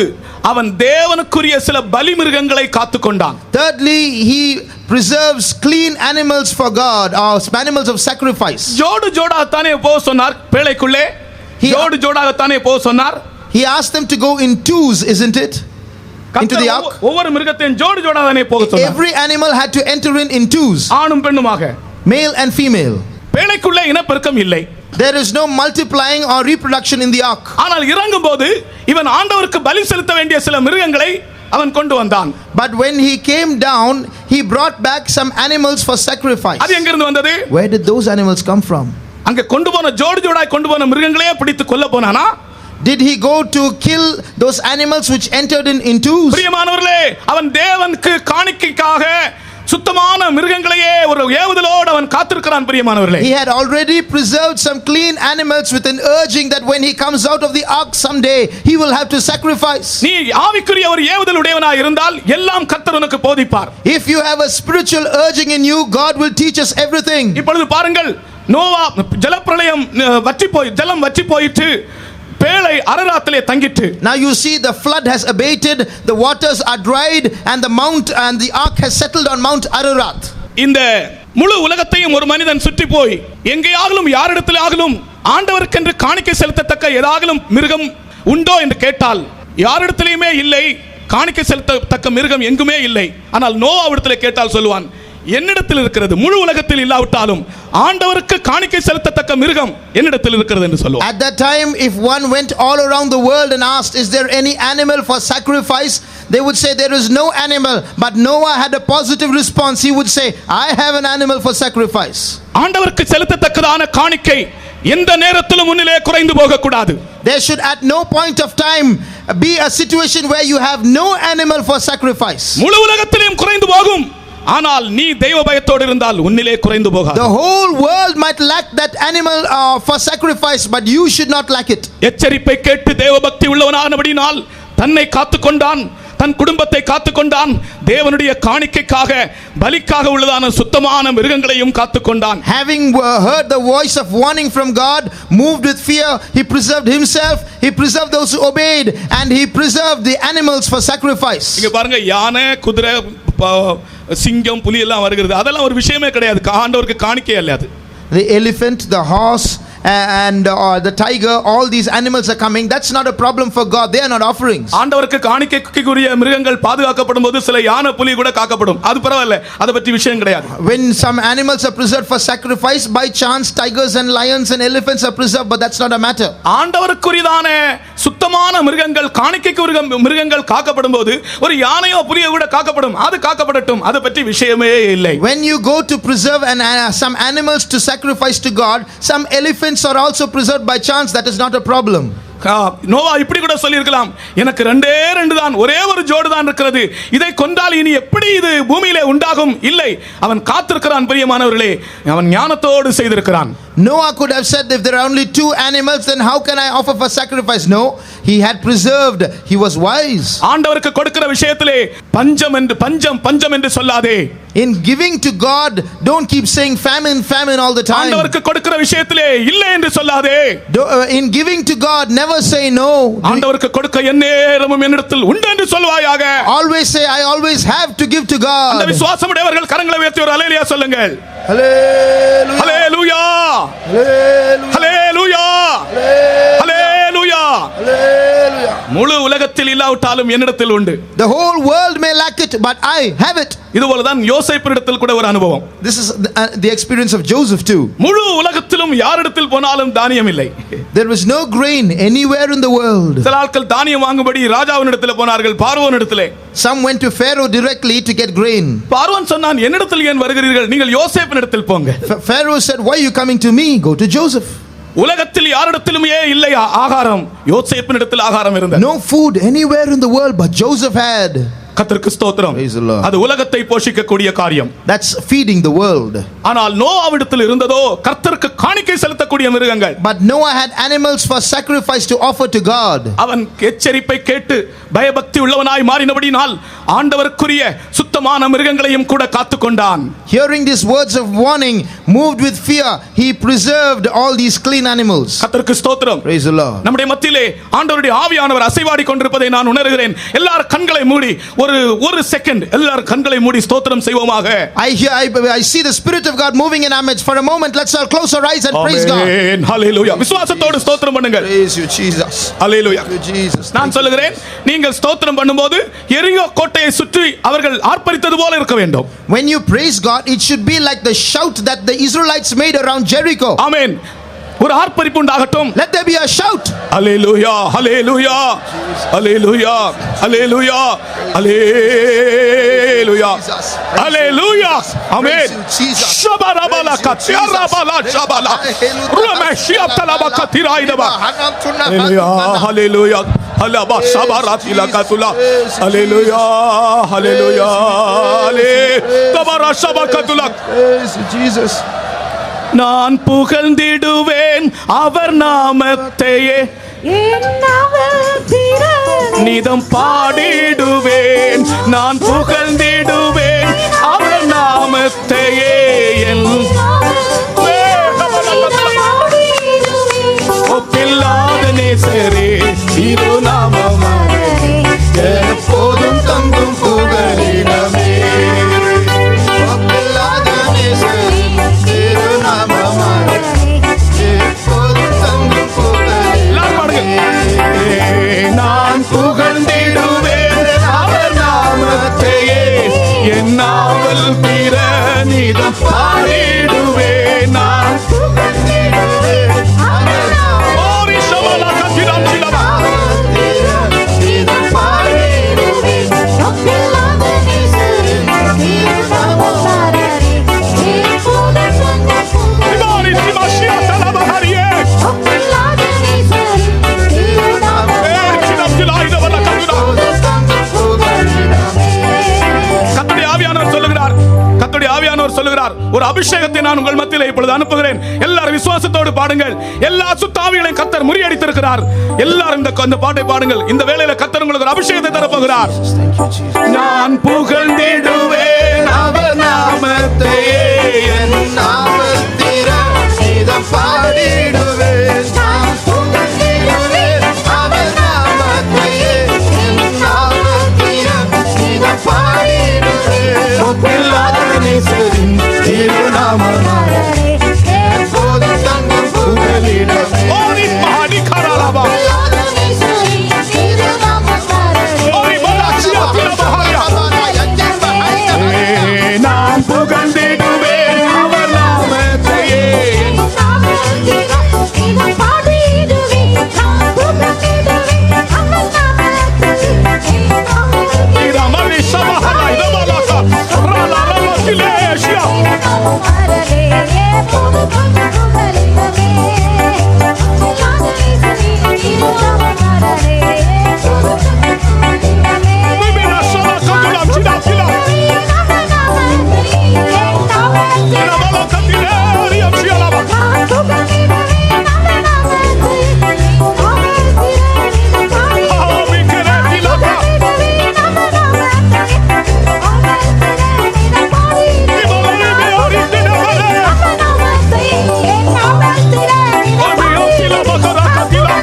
அவன் தேவனுக்குரிய சில பலிமிருகங்களை காத்துக்கொண்டான். Thirdly, he preserves clean animals for God, or animals of sacrifice. ஜோடு ஜோடாகத்தானே போக சொன்னார் பேழைக்குள்ளே. ஜோடு ஜோடாகத்தானே போக சொன்னார். He asked them to go in twos, isn't it? Into the ark. ஒவ்வொரு மிருகத்தையும் ஜோடு ஜோடாகத்தானே போக சொன்னார். Every animal had to enter in twos. ஆணும் பெண்ணுமாக. Male and female. பேழைக்குள்ளே இனப்பெருக்கம் இல்லை. There is no multiplying or reproduction in the ark. ஆனால் இறங்கும்போது இவன் ஆண்டவருக்கு பலி செலுத்த வேண்டிய சில மிருகங்களை அவன் கொண்டு வந்தான். But when he came down, he brought back some animals for sacrifice. அது எங்க இருந்து வந்தது? Where did those animals come from? அங்க கொண்டு போன ஜோடி ஜோடாய் கொண்டு போன மிருகங்களையே பிடித்து கொல்ல போனானா? Did he go to kill those animals which entered in twos? பிரியமானவர்களே, அவன் தேவனுக்கு காணிக்கைக்காக சுத்தமான மிருகங்களையே ஒரு ஏவுதலோடு அவன் காத்திருக்கிறான். பிரியமானவர்களே, he had already preserved some clean animals with an urging that when he comes out of the ark someday he will have to sacrifice. நீ ஆவிக்குரிய ஒரு ஏவுதல் உடையவனாய் இருந்தால் எல்லாம் கர்த்தர் உனக்கு போதிப்பார். If you have a spiritual urging in you, God will teach us everything. இப்பொழுது பாருங்கள், நோவா ஜலப்பிரளயம் ஜலம் வற்றி போயிற்று, பேழை அரராத்திலே தங்கிற்று. Now you see the flood has abated, the waters are dried, and the ark has settled on Mount Ararat. இந்த முழு உலகத்தையும் ஒரு மனிதன் சுற்றி போய் எங்கேயாகலும் யாரிடத்திலாகலும் ஆண்டவருக்கென்று காணிக்கை செலுத்தத்தக்க ஏதாகலும் மிருகம் உண்டோ என்று கேட்டால் யாரிடத்திலையுமே இல்லை, காணிக்கை செலுத்தத்தக்க மிருகம் எங்குமே இல்லை. ஆனால் நோவாவிடத்திலே கேட்டால் சொல்லுவான், என்னிடத்தில் இருக்கிறது, முழு உலகத்தில் இல்லாவிட்டாலும் ஆண்டவருக்கு காணிக்கை செலுத்தத்தக்க மிருகம் என்னிடத்தில் இருக்கிறது என்று சொல்லுவான். At that time, if one went all around the world and asked, is there any animal for sacrifice, they would say there is no animal. But Noah had a positive response. He would say, I have an animal for sacrifice. ஆண்டவருக்கு செலுத்தத்தக்கதான காணிக்கை எந்த நேரத்திலும் முன்னிலே குறைந்து போக கூடாது. There should at no point of time be a situation where you have no animal for sacrifice. முழு உலகத்திலும் குறைந்து போகும், ஆனால் நீ தெய்வ பயத்தோடு இருந்தால் உன்னிலே குறைந்து போகாது. The whole world might lack that animal for sacrifice, but you should not lack it. எச்சரிப்பை கேட்டு தேவ பக்தி உள்ளவனானபடினால் தன்னை காத்துக்கொண்டான், தன் குடும்பத்தை காத்துக்கொண்டான், தேவனுடைய காணிக்கைக்காக பலிக்காக உள்ளதான சுத்தமான மிருகங்களையும் காத்துக்கொண்டான். Having heard the voice of warning from God, moved with fear, he preserved himself, he preserved those who obeyed, and he preserved the animals for sacrifice. இங்க பாருங்க, யானை, குதிரை, சிங்கம், புலி எல்லாம் வருகிறது, அதெல்லாம் ஒரு விஷயமே கிடையாது, ஆண்டவருக்கு காணிக்கை அல்ல அது. The elephant, the horse, and the tiger, all these animals are coming. That's not a problem for God. They are not offerings. ஆண்டவருக்கு காணிக்கைக்குரிய மிருகங்கள் பாதுகாக்கப்படும் போது சில யானை, புலி கூட காக்கப்படும், அது பரவாயில்லை, அதை பற்றி விஷயம் கிடையாது. When some animals are preserved for sacrifice, by chance tigers and lions and elephants are preserved, but that's not a matter. ஆண்டவருக்குரியதான சுத்தமான மிருகங்கள், காணிக்கைக்குரிய மிருகங்கள் காக்கப்படும் போது ஒரு யானையோ புலியோ கூட காக்கப்படும், அது காக்கப்படட்டும், அதை பற்றி விஷயமே இல்லை. When you go to preserve some animals to sacrifice to God, some elephants are also preserved by chance, that is not a problem. Noah இப்படி கூட சொல்லியிருக்கலாம், எனக்கு ரெண்டு தான், ஒரே ஒரு ஜோடு தான் இருக்கிறது, இதை கொண்டால் இனி எப்படி இது பூமியிலே உண்டாகும்? இல்லை, அவன் காத்திருக்கிறான். பிரியமானவர்களே, அவன் ஞானத்தோடு செய்திருக்கிறான். Noah could have said, if there are only 2 animals, then how can I offer for sacrifice? No, he had preserved, he was wise. ஆண்டவருக்கு கொடுக்கிற விஷயத்திலே பஞ்சம் என்று சொல்லாதே. In giving to God, don't keep saying famine all the time. ஆண்டவருக்கு கொடுக்கிற விஷயத்திலே இல்லை என்று சொல்லாதே. In giving to God, never say no. ஆண்டவருக்கு கொடுக்க எந்நேரமும் என்னிடத்தில் உண்டு என்று சொல்வாயாக. Always say, I always have to give to God. அந்த விசுவாசமுடையவர்கள் கரங்களை உயர்த்தி ஒரு அல்லேலூயா சொல்லுங்கள். Hallelujah. Hallelujah. Hallelujah. Hallelujah. Hallelujah. Hallelujah. முழு உலகத்தில் இல்லாவிட்டாலும் என்னிடத்தில் உண்டு. The whole world may lack it, but I have it. இதுபோலதான் யோசேப்பினிடத்தில் கூட ஒரு அனுபவம். This is the experience of Joseph too. முழு உலகத்திலும் யாரிடத்தில் போனாலும் தானியம் இல்லை. There was no grain anywhere in the world. சில ஆட்கள் தானியம் வாங்கும்படி ராஜாவினிடத்தில் போனார்கள், பார்வோனிடத்திலே. Some went to Pharaoh directly to get grain. பார்வோன் சொன்னான், என்னிடத்தில் ஏன் வருகிறீர்கள்? நீங்கள் யோசேப்பினிடத்தில் போங்க. Pharaoh said, why are you coming to me? Go to Joseph. உலகத்தில் யாரிடத்திலுமே இல்லையா ஆகாரம்? யோசேப்பினிடத்தில் ஆகாரம் இருந்தது. No food anywhere in the world, but Joseph had. கர்த்தருக்கு ஸ்தோத்திரம். Praise the Lord. அது உலகத்தை போஷிக்கக்கூடிய காரியம். That's feeding the world. ஆனால் நோவாவிடத்தில் இருந்ததோ கர்த்தருக்கு காணிக்கை செலுத்தக்கூடிய மிருகங்கள். But Noah had animals for sacrifice to offer to God. அவன் எச்சரிப்பை கேட்டு பயபக்தி உள்ளவனாய் மாறினபடினால் ஆண்டவருக்குரிய சுத்தமான மிருகங்களையும் கூட காத்துக்கொண்டான். Hearing these words of warning, moved with fear, he preserved all these clean animals. கர்த்தருக்கு ஸ்தோத்திரம். Praise the Lord. நம்முடைய மத்தியிலே ஆண்டவருடைய ஆவியானவர் அசைவாடி கொண்டிருப்பதை நான் உணர்கிறேன். எல்லாரும் கண்களை மூடி ஒரு செகண்ட் எல்லாரும் கண்களை மூடி ஸ்தோத்திரம் செய்வோமாக. I see the Spirit of God moving in our midst. For a moment, let's all close our eyes and praise God. Amen. Hallelujah. விசுவாசத்தோடு ஸ்தோத்திரம் பண்ணுங்கள். Praise you, Jesus. Hallelujah. Thank you, Jesus. நான் சொல்லுகிறேன், நீங்கள் ஸ்தோத்திரம் பண்ணும்போது எரிகோ கோட்டையை சுற்றி அவர்கள் ஆர்ப்பரித்தது போல இருக்க வேண்டும். When you praise God, it should be like the shout that the Israelites made around Jericho. ஆமென். ஒரு ஆர்ப்பரிப்பு உண்டாகட்டும். Let there be a shout. Hallelujah. Hallelujah. Hallelujah. Hallelujah. Hallelujah. Hallelujah. Amen. Shabarabala katirabala shabala. Ramashia talabaka tiraidaba. Hallelujah. Hallelujah. Halaba sabaratila katula. Hallelujah. Hallelujah. Tabara sabakatula. Praise you, Jesus. நான் புகழ்ந்திடுவேன் அவர் நாமத்தையே, நிதம் பாடிடுவேன். நான் புகழ்ந்திடுவேன் அவர் நாமத்தையே, என் என் நாவல் பிற நீதம் பாடிடுவேன் நான். ஓரி சபல கத்திரம் சிலவா. இமாரி சிமாஷியா தலபஹரியே. சினம் சிலாயித வல்ல கத்துரா. கர்த்தருடைய ஆவியானவர் சொல்லுகிறார், கர்த்தருடைய ஆவியானவர் சொல்லுகிறார், ஒரு அபிஷேகத்தை நான் உங்கள் மத்தியிலே இப்பொழுது அனுப்புகிறேன். எல்லாரும் விசுவாசத்தோடு பாடுங்கள். எல்லா சுத்தாவிகளையும் கர்த்தர் முறியடித்திருக்கிறார். எல்லாரும் இந்த பாட்டை பாடுங்கள். இந்த வேளையில கர்த்தர் உங்களுக்கு ஒரு அபிஷேகத்தை தரப்போகிறார். நான் புகழ்ந்திடுவேன் அவர் நாமத்தை, என் நாமத்திர நீதம் பாடிடுவேன். நான் புகழ்ந்திடுவேன் அவர் நாமத்தை, என் நாமத்திர நீதம் பாடிடுவேன். ஒப்பில்லாத நேசரின் திருநாமம் எப்போதும் தங்கும் புகலிடமே. ஓரி மகாடி கராலவா. நான் புகழ்ந்திடுவேன் அவர் நாமத்தையே. இரமரி சபஹரா இதவலக ரலரமத்திலேஷியா. விபின சலகதுலம் சிடாசிலா. இரமல கத்திலேரியம் சியலவா. ஆவிக்கரே திலகா. இவரே மேரி தினவரே. அபியம் திலவா கரகதிலா.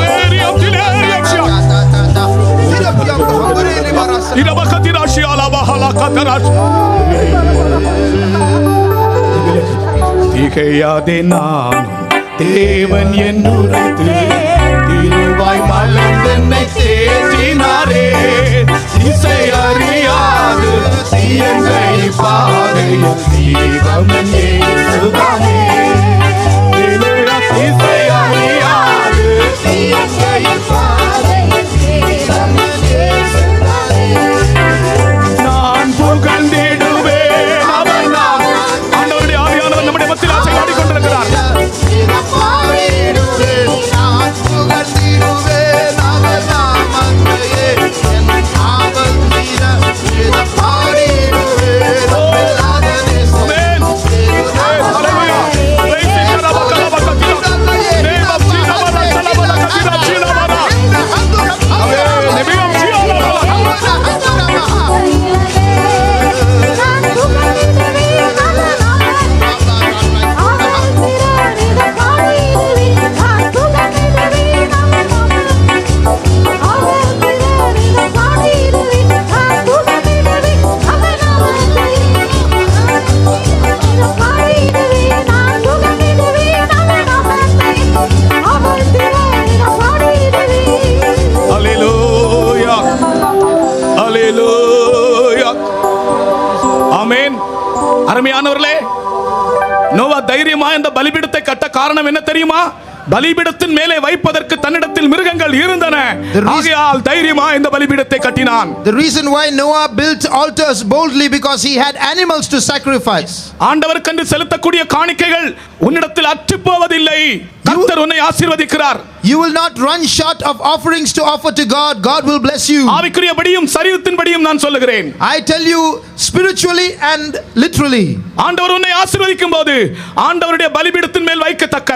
ஏரியம் திலேரியம் சியா. திகையாதே நானும் தேவன் என்னுரைத்து திருவாய் மலர்ந்தென்னை தேற்றினாரே. திசை அறியாது தீயங்கை பாதையில் தீபம் இயேசுதானே. திசை அறியாது தீயங்கை பாதையில் தீபம் இயேசுதானே. நான் புகழ்ந்திடுவேன் அவர் நாமம். ஆண்டவருடைய ஆவியானவர் நம்முடைய மத்தியில் ஆசையாடிக் கொண்டிருக்கிறார். ஆமென். அருமையானவர்களே, நோவா தைரியமா இந்த பலிபீடத்தை கட்ட காரணம் என்ன தெரியுமா? பலிபீடத்தின் மேலே வைப்பதற்கு தன்னிடத்தில் மிருகங்கள் இருந்தன. ஆகையால் தைரியமா இந்த பலிபீடத்தை கட்டினான். The reason why Noah built altars boldly because he had animals to sacrifice. ஆண்டவருக்கென்று செலுத்தக்கூடிய காணிக்கைகள் உன்னிடத்தில் அற்றுப் போவதில்லை. கர்த்தர் உன்னை ஆசீர்வதிக்கிறார். You will not run short of offerings to offer to God. God will bless you. ஆவிக்குரியபடியும் சரீரத்தின்படியும் நான் சொல்லுகிறேன். I tell you spiritually and literally. ஆண்டவர் உன்னை ஆசீர்வதிக்கும் போது ஆண்டவருடைய பலிபீடத்தின் மேல் வைக்கத்தக்க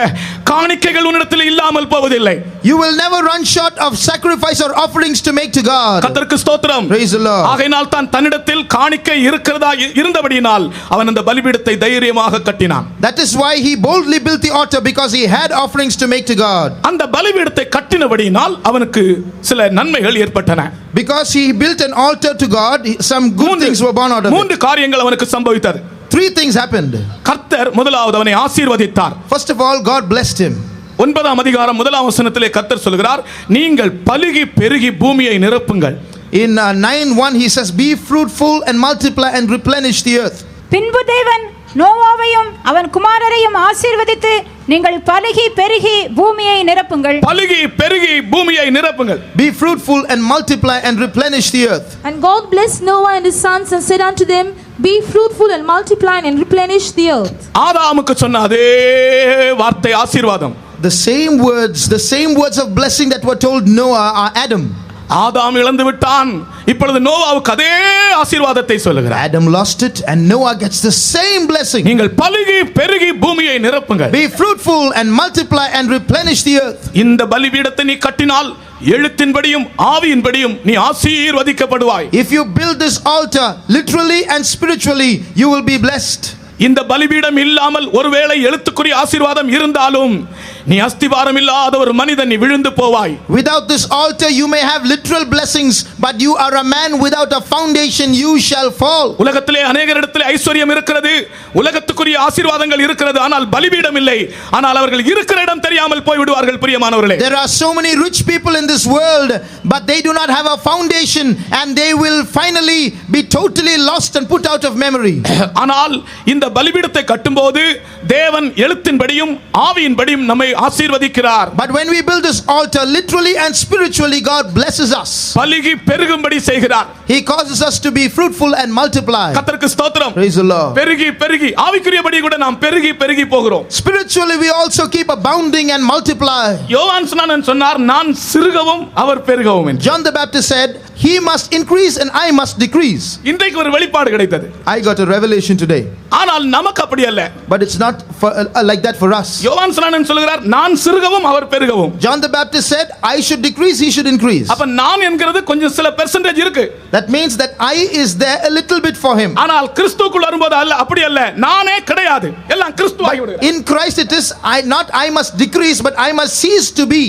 காணிக்கைகள் உன்னிடத்தில் இல்லாமல் போவதில்லை. You will never run short of sacrifice or offerings to make to God. கர்த்தருக்கு ஸ்தோத்திரம். Praise the Lord. ஆகையினால் தான் தன்னிடத்தில் காணிக்கை இருக்கிறதா இருந்தபடியினால் அவன் அந்த பலிபீடத்தை தைரியமாக கட்டினான். That is why he boldly built the altar, because he had offerings to make to God. அந்த பலிபீடத்தை கட்டினபடியினால் அவனுக்கு சில நன்மைகள் ஏற்பட்டன. Because he built an altar to God, some good things were born out of it. மூன்று காரியங்கள் அவனுக்கு சம்பவித்தது. 3 things happened. கர்த்தர் முதலாவது அவனை ஆசீர்வதித்தார். First of all, God blessed him. 9ஆம் அதிகாரம் 1ஆம் வசனத்திலே கர்த்தர் சொல்கிறார், நீங்கள் பலுகி பெருகி பூமியை நிரப்புங்கள். In 9:1 he says, be fruitful and multiply and replenish the earth. பின்பு தேவன் நோவாவையும் அவன் குமாரரையும் ஆசீர்வதித்து நீங்கள் பலுகி பெருகி பூமியை நிரப்புங்கள். பலுகி பெருகி பூமியை நிரப்புங்கள். Be fruitful and multiply and replenish the earth. And God blessed Noah and his sons and said unto them, be fruitful and multiply and replenish the earth. ஆதாமுக்கு சொன்ன அதே வார்த்தை ஆசீர்வாதம். The same words of blessing that were told Noah are Adam. ஆதாம் இழந்து விட்டான், இப்பொழுது நோவாவுக்கு அதே ஆசீர்வாதத்தை சொல்லுகிறார். Adam lost it and Noah gets the same blessing. நீங்கள் பலுகி பெருகி பூமியை நிரப்புங்கள். Be fruitful and multiply and replenish the earth. இந்த பலிபீடத்தை நீ கட்டினால் எழுத்தின்படியும் ஆவியின்படியும் நீ ஆசீர்வதிக்கப்படுவாய். If you build this altar literally and spiritually, you will be blessed. இந்த பலிபீடம் இல்லாமல் ஒருவேளை எழுத்துக்குரிய ஆசீர்வாதம் இருந்தாலும் நீ அஸ்திவாரம் இல்லாத ஒரு மனிதன், நீ விழுந்து போவாய். Without this altar you may have literal blessings, but you are a man without a foundation, you shall fall. உலகத்திலே அநேகரிடத்திலே ஐஸ்வர்யம் இருக்கிறது, உலகத்துக்குரிய ஆசீர்வாதங்கள் இருக்கிறது, ஆனால் பலிபீடம் இல்லை. ஆனால் அவர்கள் இருக்கிற இடம் தெரியாமல் போய் விடுவார்கள். பிரியமானவர்களே, There are so many rich people in this world, but they do not have a foundation and they will finally be totally lost and put out of memory. ஆனால் இந்த பலிபீடத்தை கட்டும்போது தேவன் எழுத்தின்படியும் ஆவியின்படியும் நம்மை ஆசீர்வதிக்கிறார். But when we build this altar literally and spiritually, God blesses us. பலுகி பெருகும்படி செய்கிறார். He causes us to be fruitful and multiply. கர்த்தருக்கு ஸ்தோத்திரம். Praise the Lord. பெருகி பெருகி ஆவிக்குரியபடி கூட நாம் பெருகி பெருகி போகிறோம். Spiritually we also keep abounding and multiply. யோவான் ஸ்நானன் சொன்னார், நான் சிறுகவும் அவர் பெருகவும் என்று. John the Baptist said, he must increase and I must decrease. இன்றைக்கு ஒரு வெளிப்பாடு கிடைத்தது. I got a revelation today. ஆனால் நமக்கு அப்படி அல்ல. But it's not like that for us. யோவான் ஸ்நானன் சொல்கிறார், நான் சிறுகவும் அவர் பெருகவும். John the Baptist said, I should decrease, he should increase. அப்ப நான் என்கிறது கொஞ்சம் சில பெர்சன்டேஜ் இருக்கு. That means that I is there a little bit for him. ஆனால் கிறிஸ்துவுக்குள் வரும்போது அல்ல, அப்படி அல்ல. நானே கிடையாது, எல்லாம் கிறிஸ்துவாகி விடுகிறது. In Christ it is I must decrease, but I must cease to be.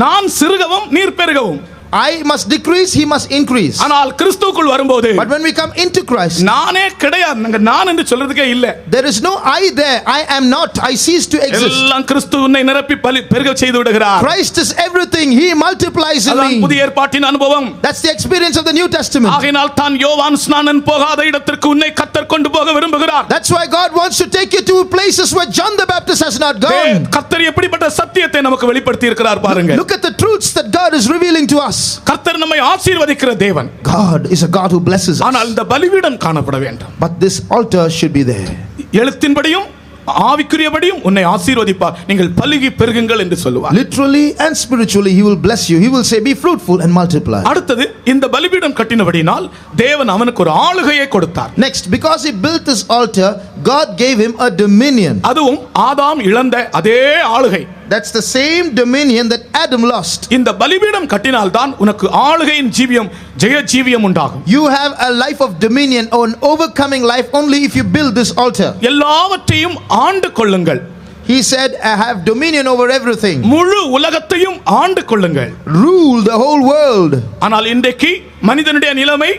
நான் சிறுகவும் நீர் பெருகவும். I must decrease, he must increase. ஆனால் கிறிஸ்துவுக்குள் வரும்போது But when we come into Christ, நானே கிடையாது, நான் என்று சொல்றதுக்கே இல்ல. there is no I there. I am not. I cease to exist. எல்லாம் கிறிஸ்து உன்னை நிரப்பி பெருக செய்து விடுகிறார். Christ is everything. He multiplies in அதான் me. புதிய ஏற்பாட்டின் அனுபவம். That's the experience of the New Testament. ஆகையால் தான் யோவான் ஸ்நானன் போகாத இடத்திற்கு உன்னை கர்த்தர் கொண்டு போக விரும்புகிறார். That's why God wants to take you to places where John the Baptist has not gone. கர்த்தர் எப்படிப்பட்ட சத்தியத்தை நமக்கு வெளிப்படுத்தி இருக்கிறார் பாருங்க. Look at the truths that God is revealing to us. கர்த்தர் நம்மை ஆசீர்வதிக்கிற தேவன். God is a God who blesses us. ஆனால் இந்த பலிபீடம் காணப்பட வேண்டும். But this altar should be there. எழுத்தின்படியும் ஆவிக்குரியபடியும் உன்னை ஆசீர்வதிப்பார். நீங்கள் பலுகி பெருகுங்கள் என்று சொல்லுவார். Literally and spiritually he will bless you. He will say be fruitful and multiply. அடுத்தது, இந்த பலிபீடம் கட்டினபடினால் தேவன் அவனுக்கு ஒரு ஆளுகையை கொடுத்தார். Next, because he built this altar, God gave him a dominion. அதுவும் ஆதாம் இழந்த அதே ஆளுகை. That's the same dominion that Adam lost. இந்த பலிபீடம் கட்டினால் தான் உனக்கு ஆளுகையின் ஜீவியம், ஜெய ஜீவியம் உண்டாகும். You have a life of dominion or an overcoming life only if you build this altar. எல்லாவற்றையும் ஆண்டு கொள்ளுங்கள். He said, I have dominion over everything. முழு உலகத்தையும் ஆண்டு கொள்ளுங்கள். Rule the whole world. ஆனால் இன்றைக்கு மனிதனுடைய நிலைமை,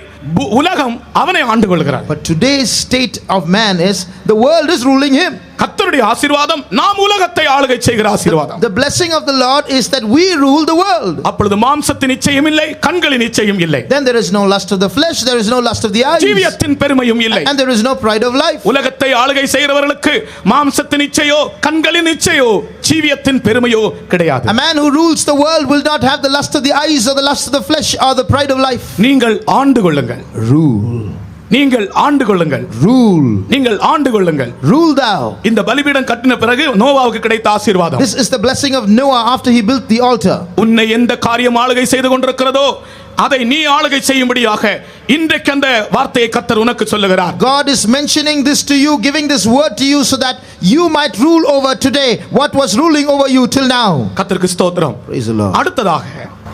உலகம் அவனை ஆண்டு கொள்கிறார். But today's state of man is the world is ruling him. கர்த்தருடைய ஆசீர்வாதம் நாம் உலகத்தை ஆளுகை செய்கிற ஆசீர்வாதம். The blessing of the Lord is that we rule the world. அப்பொழுது மாம்சத்தின் இச்சையும் இல்லை, கண்களின் இச்சையும் இல்லை. Then there is no lust of the flesh, there is no lust of the eyes, ஜீவியத்தின் பெருமையும் இல்லை. and there is no pride of life. உலகத்தை ஆளுகை செய்கிறவர்களுக்கு மாம்சத்தின் இச்சையோ கண்களின் இச்சையோ ஜீவியத்தின் பெருமையோ கிடையாது. A man who rules the world will not have the lust of the eyes or the lust of the flesh or the pride of life. நீங்கள் ஆண்டு கொள்ளுங்கள். Rule. நீங்கள் ஆண்டு கொள்ளுங்கள். Rule. நீங்கள் ஆண்டு கொள்ளுங்கள். Rule thou. இந்த பலிபீடம் கட்டின பிறகு நோவாவுக்கு கிடைத்த ஆசீர்வாதம். This is the blessing of Noah after he built the altar. உன்னை எந்த காரியம் ஆளுகை செய்து கொண்டிருக்கிறதோ அதை நீ ஆளுகை செய்யும்படியாக இன்றைக்கு அந்த வார்த்தையை கர்த்தர் உனக்கு சொல்லுகிறார். God is mentioning this to you, giving this word to you so that you might rule over today what was ruling over you till now. கர்த்தருக்கு ஸ்தோத்திரம். Praise the Lord. அடுத்ததாக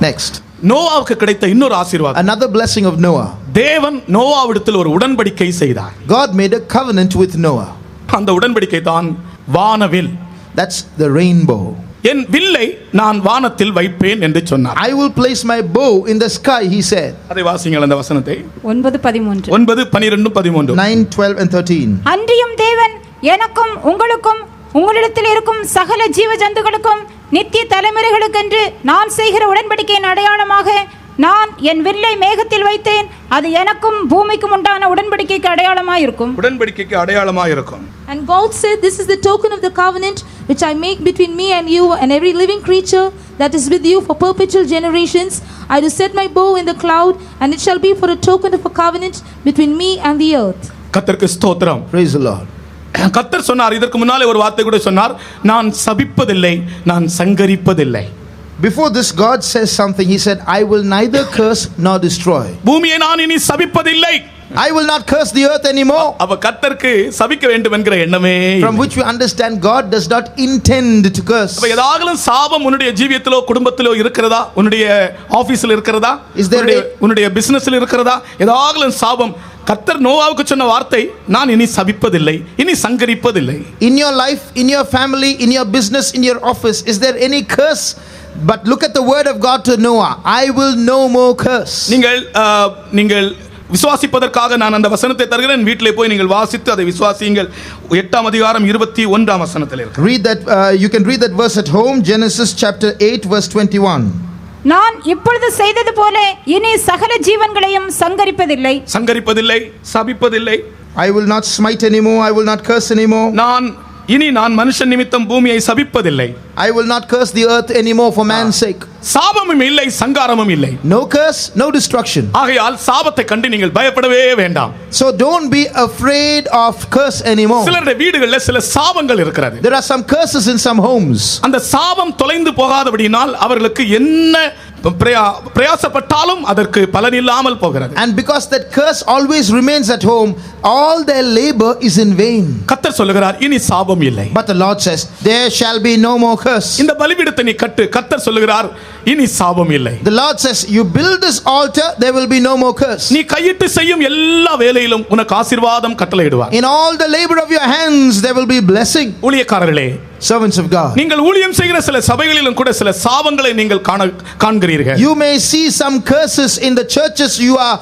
Next, நோவாவுக்கு கிடைத்த இன்னொரு ஆசீர்வாதம். another blessing of Noah. தேவன் நோவாவிடத்தில் ஒரு உடன்படிக்கை செய்தார். God made a covenant with Noah. அந்த உடன்படிக்கை தான் வானவில். That's the rainbow. என் வில்லை நான் வானத்தில் வைப்பேன் என்று சொன்னார். I will place my bow in the sky, he said. அதை வாசிங்கள் அந்த வசனத்தை. 9:13. 9, 12, 13. 9, 12 and 13. அன்றியும் தேவன் எனக்கும் உங்களுக்கும் உங்களிடத்தில் இருக்கும் சகல ஜீவ ஜந்துகளுக்கும் நித்திய தலைமுறைகளுக்கென்று நான் செய்கிற உடன்படிக்கையின் அடையாளமாக நான் என் வில்லை மேகத்தில் வைத்தேன். அது எனக்கும் பூமிக்கும் உண்டான உடன்படிக்கைக்கு அடையாளமாயிருக்கும். உடன்படிக்கைக்கு அடையாளமாயிருக்கும். And God said, "This is the token of the covenant which I make between me and you and every living creature that is with you for perpetual generations. I do set my bow in the cloud, and it shall be for a token of a covenant between me and the earth." கர்த்தருக்கு ஸ்தோத்திரம். Praise the Lord. கர்த்தர் சொன்னார், இதற்கு முன்னாலே ஒரு வார்த்தை கூட சொன்னார், நான் சபிப்பதில்லை, நான் சங்கரிப்பதில்லை. Before this, God says something. He said, "I will neither curse nor destroy." பூமியை நான் இனி சபிப்பதில்லை. I will not curse the earth anymore. அவ கர்த்தருக்கு சபிக்க வேண்டும் என்கிற எண்ணமே From which we understand God does not intend to curse. அப்ப ஏதாகலும் சாபம் உன்னுடைய ஜீவியத்திலோ குடும்பத்திலோ இருக்கிறதா? உன்னுடைய ஆபீஸ்ல இருக்கிறதா? உன்னுடைய பிசினஸ்ல இருக்கிறதா? ஏதாகலும் சாபம். கர்த்தர் நோவாவுக்கு சொன்ன வார்த்தை, நான் இனி சபிப்பதில்லை, இனி சங்கரிப்பதில்லை. In your life, in your family, in your business, in your office, is there any curse? But look at the word of God to Noah. I will no more curse. நீங்கள் விசுவாசிப்பதற்காக நான் அந்த வசனத்தை தருகிறேன். வீட்டிலே போய் நீங்கள் வாசித்து அதை விசுவாசியுங்கள். 8ஆம் அதிகாரம் 21ஆம் வசனத்தில் இருக்கு. Read that. You can read that verse at home. Genesis chapter 8 verse 21. நான் இப்பொழுது செய்தது போல இனி சகல ஜீவன்களையும் சங்கரிப்பதில்லை, சபிப்பதில்லை. I will not smite anymore. I will not curse anymore. நான் மனுஷன் நிமித்தம் பூமியை சபிப்பதில்லை. I will not curse the earth anymore for man's sake. சாபமும் இல்லை, சங்காரமும் இல்லை. No curse, no destruction. ஆகையால் சாபத்தை கண்டு நீங்கள் பயப்படவே வேண்டாம். So don't be afraid of curse anymore. சிலருடைய வீடுகளில் சில சாபங்கள் இருக்கிறது. There are some curses in some homes. அந்த சாபம் தொலைந்து போகாதபடியினால் அவர்களுக்கு என்ன பிரயாசப்பட்டாலும் அதற்கு பலன் இல்லாமல் போகிறது. And because that curse always remains at home, all their labor is in vain. கர்த்தர் சொல்லுகிறார், இனி சாபம் இல்லை. But the Lord says, there shall be no more curse. இந்த பலிபீடத்தை நீ கட்டு. கர்த்தர் சொல்லுகிறார், இனி சாபம் இல்லை. The Lord says, you build this altar, there will be no more curse. நீ கையிட்டு செய்யும் எல்லா வேலையிலும் உனக்கு ஆசீர்வாதம் கட்டளையிடுவார். In all the labor of your hands there will be blessing. ஊழியக்காரர்களே, servants of God, நீங்கள் ஊழியம் செய்கிற சில சபைகளிலும் கூட சில சாபங்களை நீங்கள் காண்கிறீர்கள். You may see some curses in the churches you are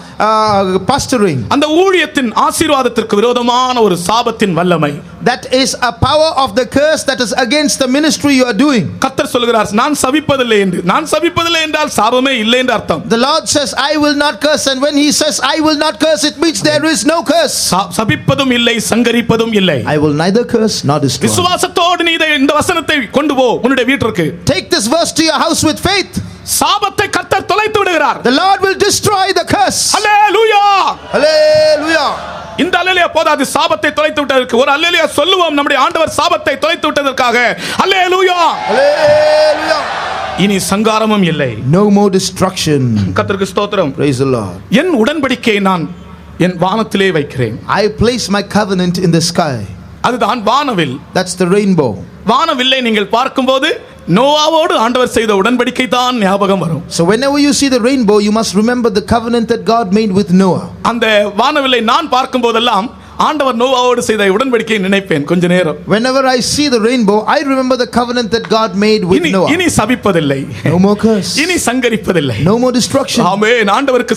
pastoring. அந்த ஊழியத்தின் ஆசீர்வாதத்திற்கு விரோதமான ஒரு சாபத்தின் வல்லமை. That is a power of the curse that is against the ministry you are doing. கர்த்தர் சொல்கிறார், நான் சபிப்பதில்லை என்று. நான் சபிப்பதில்லை என்றால் சாபமே இல்லை என்று அர்த்தம். The Lord says, I will not curse, and when he says I will not curse, it means there is no curse. சபிப்பதும் இல்லை, சங்கரிப்பதும் இல்லை. I will neither curse nor destroy. விசுவாசத்தோடு நீ இந்த வசனத்தை கொண்டு போ உன்னுடைய வீட்டிற்கு. Take this verse to your house with faith. சாபத்தை கர்த்தர் தொலைத்து விடுகிறார். The Lord will destroy the curse. ஹல்லேலூயா, ஹல்லேலூயா. இந்த அல்லேலூயா போதாது, சாபத்தை தொலைத்து விட்டதற்கு ஒரு அல்லேலூயா சொல்லுவோம். நம்முடைய ஆண்டவர் சாபத்தை தொலைத்து விட்டதற்காக ஹல்லேலூயா, ஹல்லேலூயா. இனி சங்காரமும் இல்லை. No more destruction. கர்த்தருக்கு ஸ்தோத்திரம். Praise the Lord. என் உடன்படிக்கையை நான் என் வானத்திலே வைக்கிறேன். I place my covenant in the sky. அதுதான் வானவில். That's the rainbow. வானவில்லை நீங்கள் பார்க்கும்போது நோவாவோடு ஆண்டவர் செய்த உடன்படிக்கை தான் ஞாபகம் வரும். So whenever you see the rainbow, you must remember the covenant that God made with Noah. அந்த வானவில்லை நான் பார்க்கும்போதெல்லாம் ஆண்டவர் நோவாவோடு செய்த உடன்படிக்கையை நினைப்பேன் கொஞ்ச நேரம். Whenever I see the rainbow, I remember the covenant that God made with Noah. இனி சபிப்பதில்லை, no more curse, இனி சங்கரிப்பதில்லை, no more destruction. ஆமென். ஆண்டவருக்கு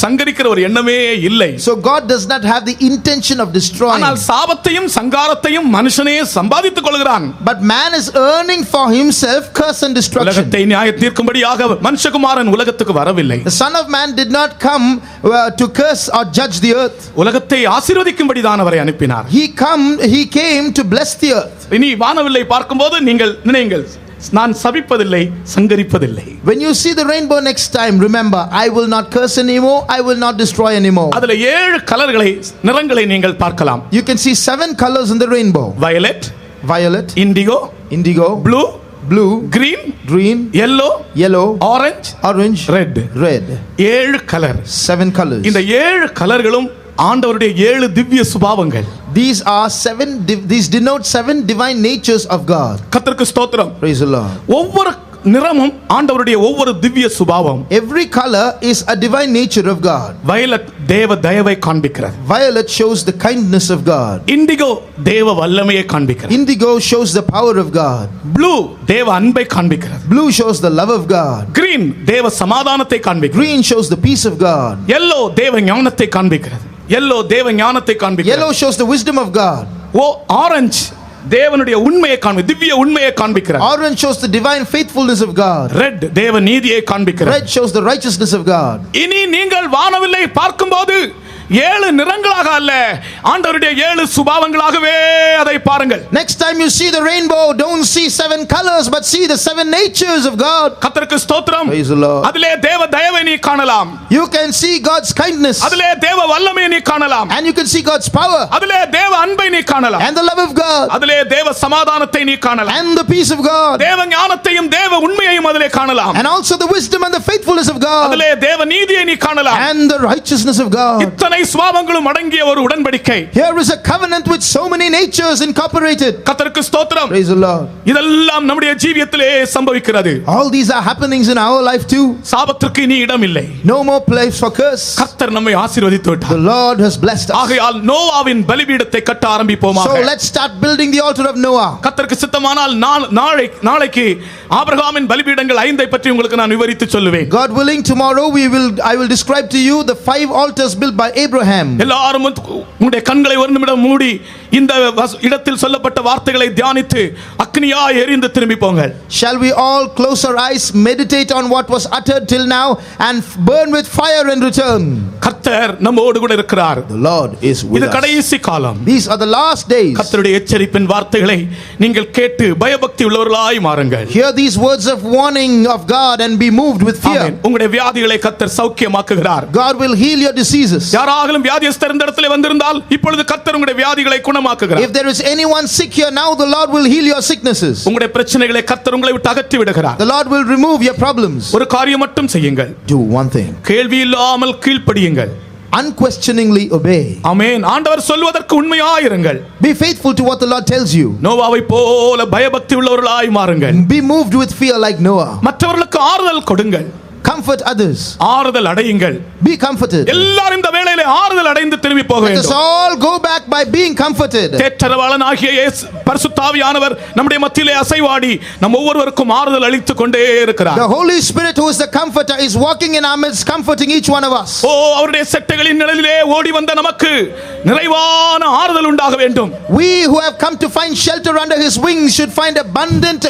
சங்கரிக்கிற ஒரு எண்ணமே இல்லை. So God does not have the intention of destroying. ஆனால் சாபத்தையும் சங்காரத்தையும் மனுஷனே சம்பாதித்துக் கொள்கிறான். But man is earning for himself curse and destruction. உலகத்தை நியாய தீர்க்கும்படியாக மனுஷகுமாரன் உலகத்துக்கு வரவில்லை. The Son of Man did not come to curse or judge the earth. உலகத்தை ஆசீர்வதிக்கும்படி தான் அவரை அனுப்பினார். He came to bless the earth. இனி வானவில்லை பார்க்கும்போது நீங்கள் நினையுங்கள், நான் சபிப்பதில்லை, சங்கரிப்பதில்லை. When you see the rainbow next time, remember, I will not curse anymore, I will not destroy anymore. அதுல 7 நிறங்களை நீங்கள் பார்க்கலாம். You can see 7 colors in the rainbow. Violet, indigo, blue, green, yellow, orange, red. 7 colour. 7 colors. இந்த 7 கலர்களும் ஆண்டவருடைய 7 திவ்ய சுபாவங்கள். These denote 7 divine natures of God. கர்த்தருக்கு ஸ்தோத்திரம். Praise the Lord. ஒவ்வொரு நிறமும் ஆண்டவருடைய ஒவ்வொரு திவ்ய சுபாவம். Every color is a divine nature of God. Violet தேவ தயவை காண்பிக்கிறது. Violet shows the kindness of God. Indigo தேவ வல்லமையை காண்பிக்கிறது. Indigo shows the power of God. Blue தேவ அன்பை காண்பிக்கிறது. Blue shows the love of God. Green தேவ சமாதானத்தை காண்பிக்கிறது. Green shows the peace of God. yellow தேவ ஞானத்தை காண்பிக்கிறது. yellow shows the wisdom of God. orange தேவனுடைய உண்மையை திவ்ய உண்மையை காண்பிக்கிறார். Orange shows the divine faithfulness of God. Red தேவ நீதியை காண்பிக்கிறார். Red shows the righteousness of God. இனி நீங்கள் வானவில்லை பார்க்கும்போது 7 நிறங்களாக அல்ல, ஆண்டவருடைய 7 சுபாவங்களாகவே அதை பாருங்கள். Next time you see the rainbow, don't see 7 colors, but see the 7 natures of God. கர்த்தருக்கு ஸ்தோத்திரம். Praise the Lord. அதிலே தேவ தயவை நீ காணலாம். You can see God's kindness. அதிலே தேவ வல்லமையை நீ காணலாம். And you can see God's power. அதிலே தேவ அன்பை நீ காணலாம். And the love of God. அதிலே தேவ சமாதானத்தை நீ காணலாம். And the peace of God. தேவ ஞானத்தையும் தேவ உண்மையையும் அதிலே காணலாம். And also the wisdom and the faithfulness of God. அதிலே தேவ நீதியை நீ காணலாம். And the righteousness of God. இத்தனை சுபாவங்களும் அடங்கிய ஒரு உடன்படிக்கை. Here is a covenant with so many natures incorporated. கர்த்தருக்கு ஸ்தோத்திரம். Praise the Lord. இதெல்லாம் நம்முடைய ஜீவியத்திலே சம்பவிக்கிறது. All these are happenings in our life too. சாபத்திற்கு இனி இடம் இல்லை. No more place for curse. கர்த்தர் நம்மை ஆசீர்வதித்து விட்டார். The Lord has blessed us. ஆகையால் நோவாவின் பலிபீடத்தை கட்ட ஆரம்பிப்போமாக. So let's start building the altar of Noah. கர்த்தருக்கு சித்தமானால் நாளைக்கு ஆபிரகாமின் பலிபீடங்கள் 5 பற்றி உங்களுக்கு நான் விவரித்து சொல்லுவேன். God willing, tomorrow I will describe to you the 5 altars built by Abraham. எல்லாரும் உங்களுடைய கண்களை ஒரு நிமிடம் மூடி இந்த இடத்தில் சொல்லப்பட்ட வார்த்தைகளை தியானித்து அக்னியாய் எரிந்து திரும்பி போங்கள். Shall we all close our eyes, meditate on what was uttered till now and burn with fire and return? கர்த்தர் நம்மோடு கூட இருக்கிறார். The Lord is with இது us. கடைசி காலம். These are the last days. கர்த்தருடைய எச்சரிப்பின் வார்த்தைகளை நீங்கள் கேட்டு பயபக்தி உள்ளவர்களாய் மாறுங்கள். Hear these words of warning of God and be moved with fear. உங்களுடைய வியாதிகளை கர்த்தர் சௌக்கியமாக்குகிறார். God will heal your diseases. யாராகிலும் வியாதியஸ்தர் இந்த இடத்திலே வந்திருந்தால் இப்பொழுது கர்த்தர் உங்களுடைய வியாதிகளை குணமாக்குகிறார். If there is anyone sick here now, the Lord will heal your sicknesses. உங்களுடைய பிரச்சனைகளை கர்த்தர் உங்களை விட்டு அகற்றி விடுகிறார். The Lord will remove your problems. ஒரு காரியம் மட்டும் செய்யுங்கள். Do one thing. கேள்வி இல்லாமல் கீழ்ப்படியுங்கள். Unquestioningly obey. ஆமென். ஆண்டவர் சொல்வதற்கு உண்மையாயிருங்கள். Be faithful to what the Lord tells you. நோவாவை போல பயபக்தி உள்ளவர்களாய் மாறுங்கள். Be moved with fear like Noah. மற்றவர்களுக்கு ஆறுதல் கொடுங்கள். Comfort others. ஆறுதல் அடையுங்கள். Be comforted. எல்லாரும் இந்த வேளையிலே ஆறுதல் அடைந்து திரும்பி போக Let us வேண்டும். all go back by being comforted. தேற்றரவாளனாகிய பரிசுத்த ஆவியானவர் நம்முடைய மத்தியிலே அசைவாடி நம் ஒவ்வொருவருக்கும் ஆறுதல் அளித்துக் கொண்டே இருக்கிறார். The Holy Spirit, who is the comforter, is walking in our midst, comforting each one of us. ஓ அவருடைய செட்டைகளின் நிழலிலே ஓடி வந்த நமக்கு நிறைவான ஆறுதல் உண்டாக வேண்டும். We who have come to find shelter under his wings should find abundant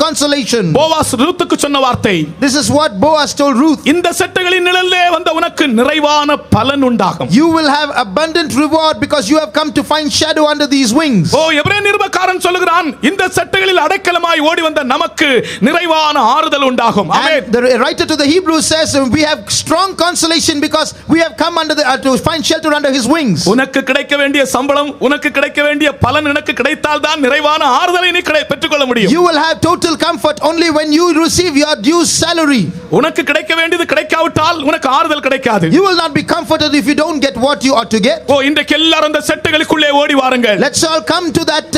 consolation. Boaz ரூத்துக்கு சொன்ன வார்த்தை. This is what Boaz told Ruth. இந்த செட்டைகளின் நிழலிலே வந்த உனக்கு நிறைவான பலன் உண்டாகும். You will have abundant reward because you have come to find shadow under these wings. ஓ எபிரேய நிருபக்காரன் சொல்லுகிறான் இந்த செட்டைகளில் அடைக்கலமாய் ஓடி வந்த நமக்கு நிறைவான ஆறுதல் உண்டாகும். ஆமென். And the writer to the Hebrews says we have strong consolation because we have come under to find shelter under his wings. உனக்கு கிடைக்க வேண்டிய சம்பளம் உனக்கு கிடைக்க வேண்டிய பலன் எனக்கு கிடைத்தால் தான் நிறைவான ஆறுதலை நீ பெற்றுக்கொள்ள முடியும். You will have total comfort only when you receive your due salary. உனக்கு கிடைக்க வேண்டியது கிடைக்காவிட்டால் உனக்கு ஆறுதல் கிடைக்காது. You will not be comforted if you don't get what you ought to get. ஓ இன்றைக்கு எல்லாரும் அந்த செட்டைகளுக்குள்ளே ஓடி வாருங்கள். Let's all come to that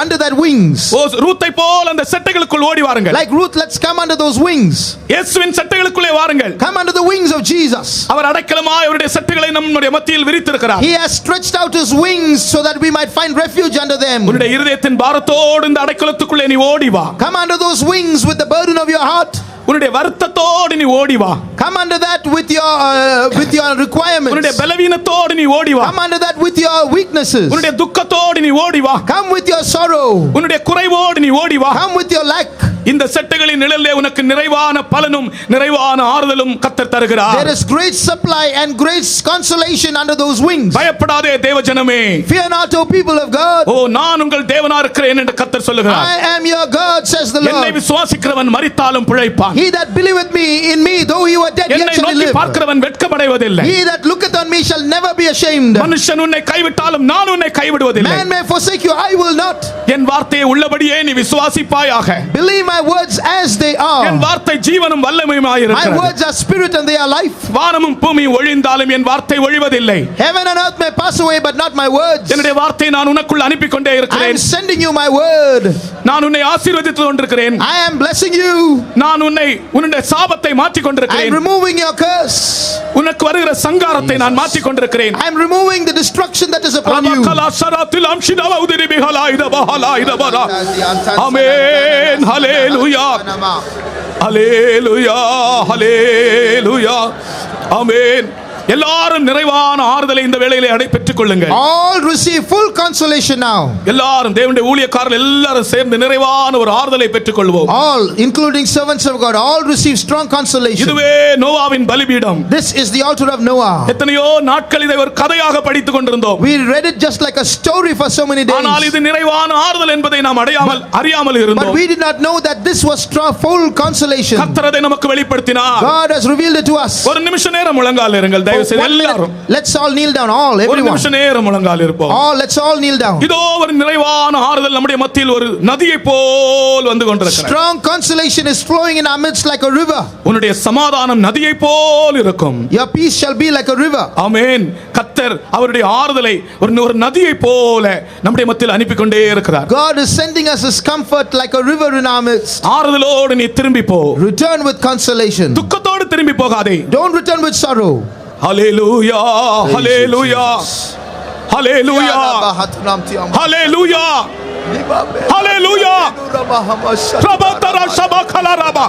under that wings. ஓ ரூத்தை போல அந்த செட்டைகளுக்குள் ஓடி வாருங்கள். Like Ruth, let's come under those wings. இயேசுவின் செட்டைகளுக்குள்ளே வாருங்கள். Come under the wings of Jesus. அவர் அடைக்கலமாய் அவருடைய செட்டைகளை நம்முடைய மத்தியில் விரித்திருக்கிறார். He has stretched out his wings so that we might find refuge under them. உன்னுடைய இதயத்தின் பாரத்தோடு இந்த அடைக்கலத்துக்குள்ளே நீ ஓடி வா. Come under those wings with the burden of your heart. உன்னுடைய வருத்தத்தோடு நீ ஓடி வா. Come under that with your requirements. உன்னுடைய பலவீனத்தோடு நீ ஓடி வா. Come under that with your weaknesses. உன்னுடைய துக்கத்தோடு நீ ஓடி வா. Come with your sorrow. உன்னுடைய குறைவோடு நீ ஓடி வா. Come with your lack. இந்த செட்டைகளின் நிழலிலே உனக்கு நிறைவான பலனும் நிறைவான ஆறுதலும் கர்த்தர் தருகிறார். There is great supply and great consolation under those wings. பயப்படாதே தேவஜனமே. Fear not, O people of God. ஓ நான் உங்கள் தேவனா இருக்கிறேன் என்று கர்த்தர் சொல்லுகிறார். I am your God, says the என்னை Lord. விசுவாசிக்கிறவன் மரித்தாலும் பிழைப்பான். He that believeth in me, though he were dead, yet என்னை shall he நோக்கி live. பார்க்கிறவன் வெட்கமடைவதில்லை. He that looketh on me shall never be ashamed. மனுஷன் உன்னை கைவிட்டாலும் நான் உன்னை கைவிடுவதில்லை. Man may forsake you, I will not. என் வார்த்தையை உள்ளபடியே நீ விசுவாசிப்பாயாக. Believe my words as they are. என் வார்த்தை ஜீவனும் வல்லமையுமாய் My இருக்கிறது. words are spirit and they are life. வானமும் பூமியும் ஒழிந்தாலும் என் வார்த்தை ஒழிவதில்லை. Heaven and earth may pass away, but not my words. என்னுடைய வார்த்தையை நான் உனக்குள் அனுப்பி கொண்டே I am இருக்கிறேன். sending you my word. நான் உன்னை ஆசீர்வதித்துக் கொண்டிருக்கிறேன். I am blessing you. நான் உன்னுடைய சாபத்தை மாற்றிக் I am கொண்டிருக்கிறேன். removing your curse. உனக்கு வருகிற சங்காரத்தை நான் மாற்றிக் கொண்டிருக்கிறேன். I am removing the destruction that is upon you. ஆமென். ஹல்லேலூயா. ஹல்லேலூயா. ஹல்லேலூயா. ஆமென். எல்லாரும் நிறைவான ஆறுதலை இந்த வேளையிலே பெற்றுக் கொள்ளுங்கள். All receive full consolation now. எல்லாரும் தேவனுடைய ஊழியக்காரர்கள் எல்லாரும் சேர்ந்து நிறைவான ஒரு ஆறுதலை பெற்றுக்கொள்வோம். All, including servants of God, all receive strong consolation. இதுவே நோவாவின் பலிபீடம். This is the altar of Noah. எத்தனையோ நாட்கள் இதை ஒரு கதையாக படித்துக் கொண்டிருந்தோம். We read it just like a story for so many days. ஆனால் இது நிறைவான ஆறுதல் என்பதை நாம் அறியாமல் இருந்தோம். But we did not know that this was full consolation. கர்த்தர் அதை நமக்கு வெளிப்படுத்தினார். God has revealed it to us. ஒரு நிமிஷ நேரம் முழங்கால் இருங்கள் தயவு செய்து எல்லாரும். Let's all kneel down, all, ஒரு everyone. நிமிஷ நேரம் முழங்கால் இருப்போம். All, let's all kneel down. இதோ ஒரு நிறைவான ஆறுதல் நம்முடைய மத்தியில் ஒரு நதியை போல் வந்து கொண்டிருக்கிறது. Strong consolation is flowing in our midst like a river. உன்னுடைய சமாதானம் நதியை போல் இருக்கும். Your peace shall be like a river. ஆமென். கர்த்தர் அவருடைய ஆறுதலை ஒரு நதியை போல நம்முடைய மத்தியில் அனுப்பி கொண்டே இருக்கிறார். God is sending us his comfort like a river in our midst. ஆறுதலோடு நீ திரும்பி போ. Return with consolation. துக்கத்தோடு திரும்பி போகாதே. Don't return with sorrow. ஹalleluya ஹalleluya ஹalleluya ஹalleluya ஹalleluya ரபதர ஷபகல ரபா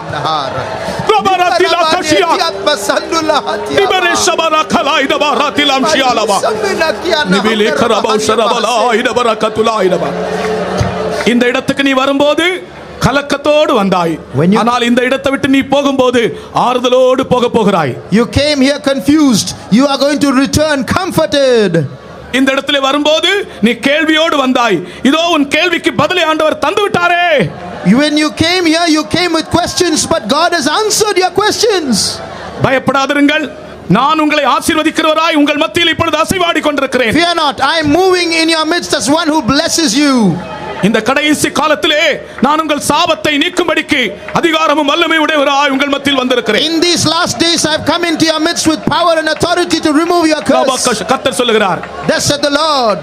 ரபரத்தில கஷியா நிபரே ஷபர கலாயித பரத்திலம் ஷியாலபா நிபிலே கரபா ஷரபலா இடபரகதுலா இடபா. இந்த இடத்துக்கு நீ வரும்போது கலக்கத்தோடு வந்தாய். ஆனால் இந்த இடத்தை விட்டு நீ போகும்போது ஆறுதலோடு போகிறாய். You came here confused. You are going to return comforted. இந்த இடத்திலே வரும்போது நீ கேள்வியோடு வந்தாய். இதோ உன் கேள்விக்கு பதிலை ஆண்டவர் தந்து விட்டாரே. When you came here, you came with questions, but God has answered your questions. பயப்படாதிருங்கள், நான் உங்களை ஆசீர்வதிக்கிறவராய் உங்கள் மத்தியில் இப்பொழுது அசைவாடி கொண்டிருக்கிறேன். Fear not, I am moving in your midst as one who blesses you. இந்த கடைசி காலத்திலே நான் உங்கள் சாபத்தை நீக்கும்படிக்கு அதிகாரமும் வல்லமை உடையவராய் உங்கள் மத்தியில் வந்திருக்கிறேன். In these last days I have come into your midst with power and authority to remove your curse. கர்த்தர் சொல்லுகிறார். Thus said the Lord.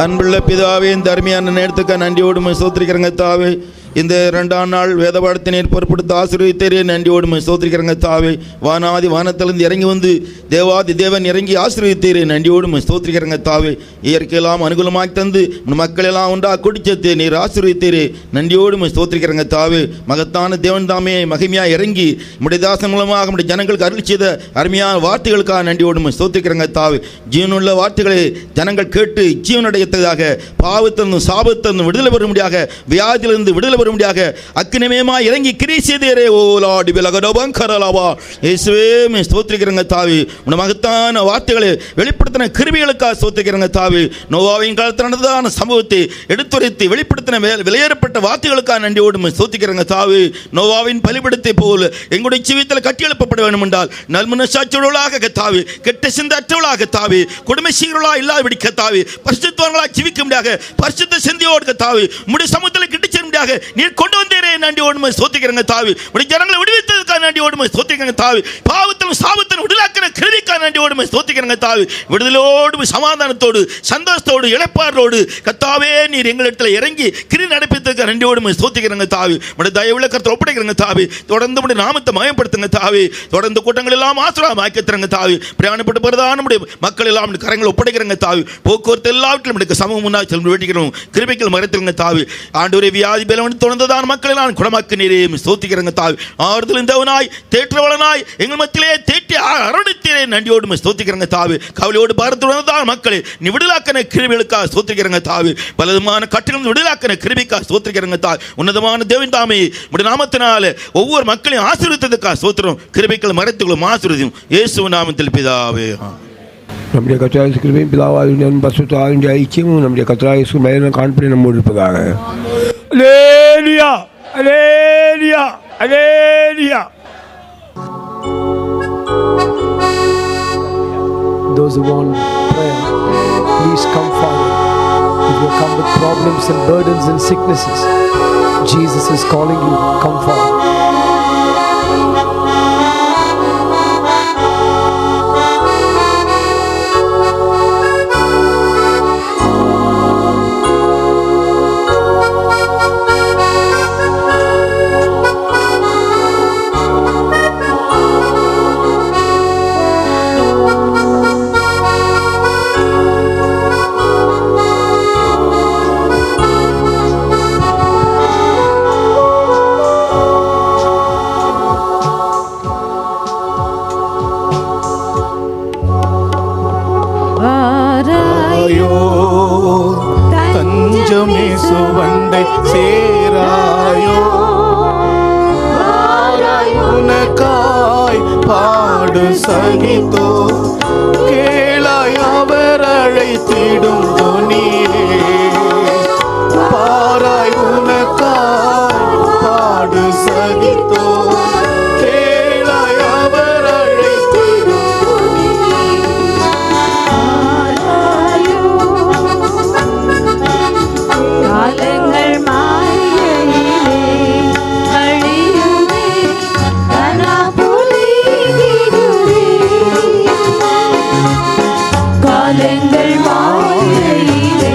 அன்புள்ள பிதாவே, இந்த அருமையான நேரத்துக்கு நன்றியோடு ஸ்தோத்திரிக்கிறேங்க தாவே. இந்த 2ஆம் நாள் வேத பாடத்தினை பொறுப்படுத்த ஆசீர்வதித்தீரே, நன்றியோடு ஸ்தோத்திரிக்கிறேங்க தாவே. வானாதி வானத்திலிருந்து இறங்கி வந்து தேவாதி தேவன் இறங்கி ஆசீர்வதித்தீரே, நன்றியோடு ஸ்தோத்திரிக்கிறேங்க தாவே. இயற்கையெல்லாம் அனுகூலமாக்கி தந்து மக்கள் எல்லாம் ஒன்றா குடிச்சத்து நீர் ஆசீர்வதித்தீரே, நன்றியோடு ஸ்தோத்திரிக்கிறேங்க தாவே. மகத்தான தேவன் தாமே மகிமையா இறங்கி நம்முடைய தாசன் மூலமாக நம்முடைய ஜனங்களுக்கு அருள் செய்த அருமையான வார்த்தைகளுக்காக நன்றியோடு ஸ்தோத்திரிக்கிறேங்க தாவே. ஜீவனுள்ள வார்த்தைகளை ஜனங்கள் கேட்டு ஜீவனடையத்ததாக, பாவத்திலிருந்து சாபத்திலிருந்து விடுதலை பெற முடியாக, வியாதியிலிருந்து விடுதலை பெற முடியாக அக்கினிமயமா இறங்கி கிரியை செய்தீரே. ஓ லார்ட் விலகடபங்கரலவா இயேசுவே மே ஸ்தோத்திரிக்கிறேங்க தாவே. உன் மகத்தான வார்த்தைகளை வெளிப்படுத்தின கிருபைகளுக்காக ஸ்தோத்திரிக்கிறேங்க தாவே. நோவாவின் காலத்தில் நடந்ததான சம்பவத்தை எடுத்துரைத்து வெளிப்படுத்தின வெளியேறப்பட்ட வார்த்தைகளுக்காக நன்றியோடு ஸ்தோத்திரிக்கிறேங்க தாவே. நோவாவின் பலிபீடத்தை போல் எங்களுடைய ஜீவிதத்தில் கட்டியெழுப்பப்பட வேண்டும் என்றால் நல்மனசாட்சியுள்ளவர்களாக கத்தாவே, கெட்ட சிந்தற்றவர்களாக கத்தாவே, கொடுமை செய்கிறவர்களாக இல்லாதபடி கத்தாவே, பரிசுத்தவான்களாக ஜீவிக்க முடியாக, பரிசுத்த சிந்தையோடு கத்தாவே உம்முடைய சமூகத்தில் கிட்டிச் சேர முடியாக நீர் கொண்டு வந்தீரே, நன்றியோடு ஸ்தோத்திரிக்கிறேங்க தாவே. உடைய ஜனங்களை விடுவித்ததுக்காக நன்றியோடு ஸ்தோத்திரிக்கிறங்க தாவி. பாவத்திலும் சாபத்திலும் விடுதலாக்கிற கிருபைக்காக நன்றியோடு ஸ்தோத்திரிக்கிறங்க தாவி. விடுதலோடு சமாதானத்தோடு சந்தோஷத்தோடு இளைப்பாறலோடு கர்த்தாவே நீர் எங்களிடத்தில் இறங்கி கிரி நடப்பித்ததுக்கு நன்றியோடு ஸ்தோத்திரிக்கிறங்க தாவி. உடைய தயவுள்ள கருத்தை ஒப்படைக்கிறங்க தாவி. தொடர்ந்து உடைய நாமத்தை மயப்படுத்துங்க தாவி. தொடர்ந்து கூட்டங்கள் எல்லாம் ஆசீர்வாதம் ஆக்கித்தரங்க தாவி. பிரயாணப்பட்டு போறதான நம்முடைய மக்கள் எல்லாம் கரங்களை ஒப்படைக்கிறங்க தாவி. போக்குவரத்து எல்லாவற்றிலும் நம்முடைய சமூகம் முன்னாடி செல்லும் வேண்டிக்கிறோம். கிருபைகள் மறைத்திருங்க தாவி. ஆண்டவரே வியாதி பலவன் தொடர்ந்ததான மக்களை நான் குணமாக்கினீரே ஸ்தோத்திரிக்கிறங்க தாவி. ஆறுதலின் தேவனாய் தேற்றவளனாய் எங்கள் மத்தியிலே தேற்றி அரவணைத்தீரே நன்றியோடு ஸ்தோத்திரிக்கிறங்க தாவி. கவலையோடு பாரத்துடன் மக்களை நீ விடுதலாக்கின கிருபைகளுக்காக ஸ்தோத்திரிக்கிறங்க தாவி. பலவிதமான கட்டிலும் விடுதலாக்கின கிருபைக்காக ஸ்தோத்திரிக்கிறங்க தாவி. உன்னதமான தேவன் தாமே உடைய நாமத்தினால ஒவ்வொரு மக்களையும் ஆசீர்வதித்ததுக்காக ஸ்தோத்திரம். கிருபைகள் மறைத்துகளும் ஆசீர்வதியும் இயேசுவின் நாமத்தில் பிதாவே. நம்முடைய கர்த்தராகிய இயேசு கிறிஸ்துவின் பிதாவாகிய பரிசுத்த ஆவியின் ஐக்கியமும் நம்முடைய கர்த்தராகிய இயேசு மேலான காண்பனை நம்மோடு இருப்பதாக. அல்லேலூயா அல்லேலூயா அல்லேலூயா. Those who want prayer, please come forward. If you come with problems and burdens and sicknesses, Jesus is calling you, come forward. தஞ்சமே சுவண்டை சேராயோ உனக்காய் பாடு சகித்தோ கேளாய் அவர் அழைத்திடும் துணியே பாராய் உனக்காய் பாடு சகித்தோ கேளாய் அவர் அழைத்திடும் காலங்கள் மாயையிலே கழியுமே கனா பொழிகிடுமே. காலங்கள் மாயையிலே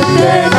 வந்தனம்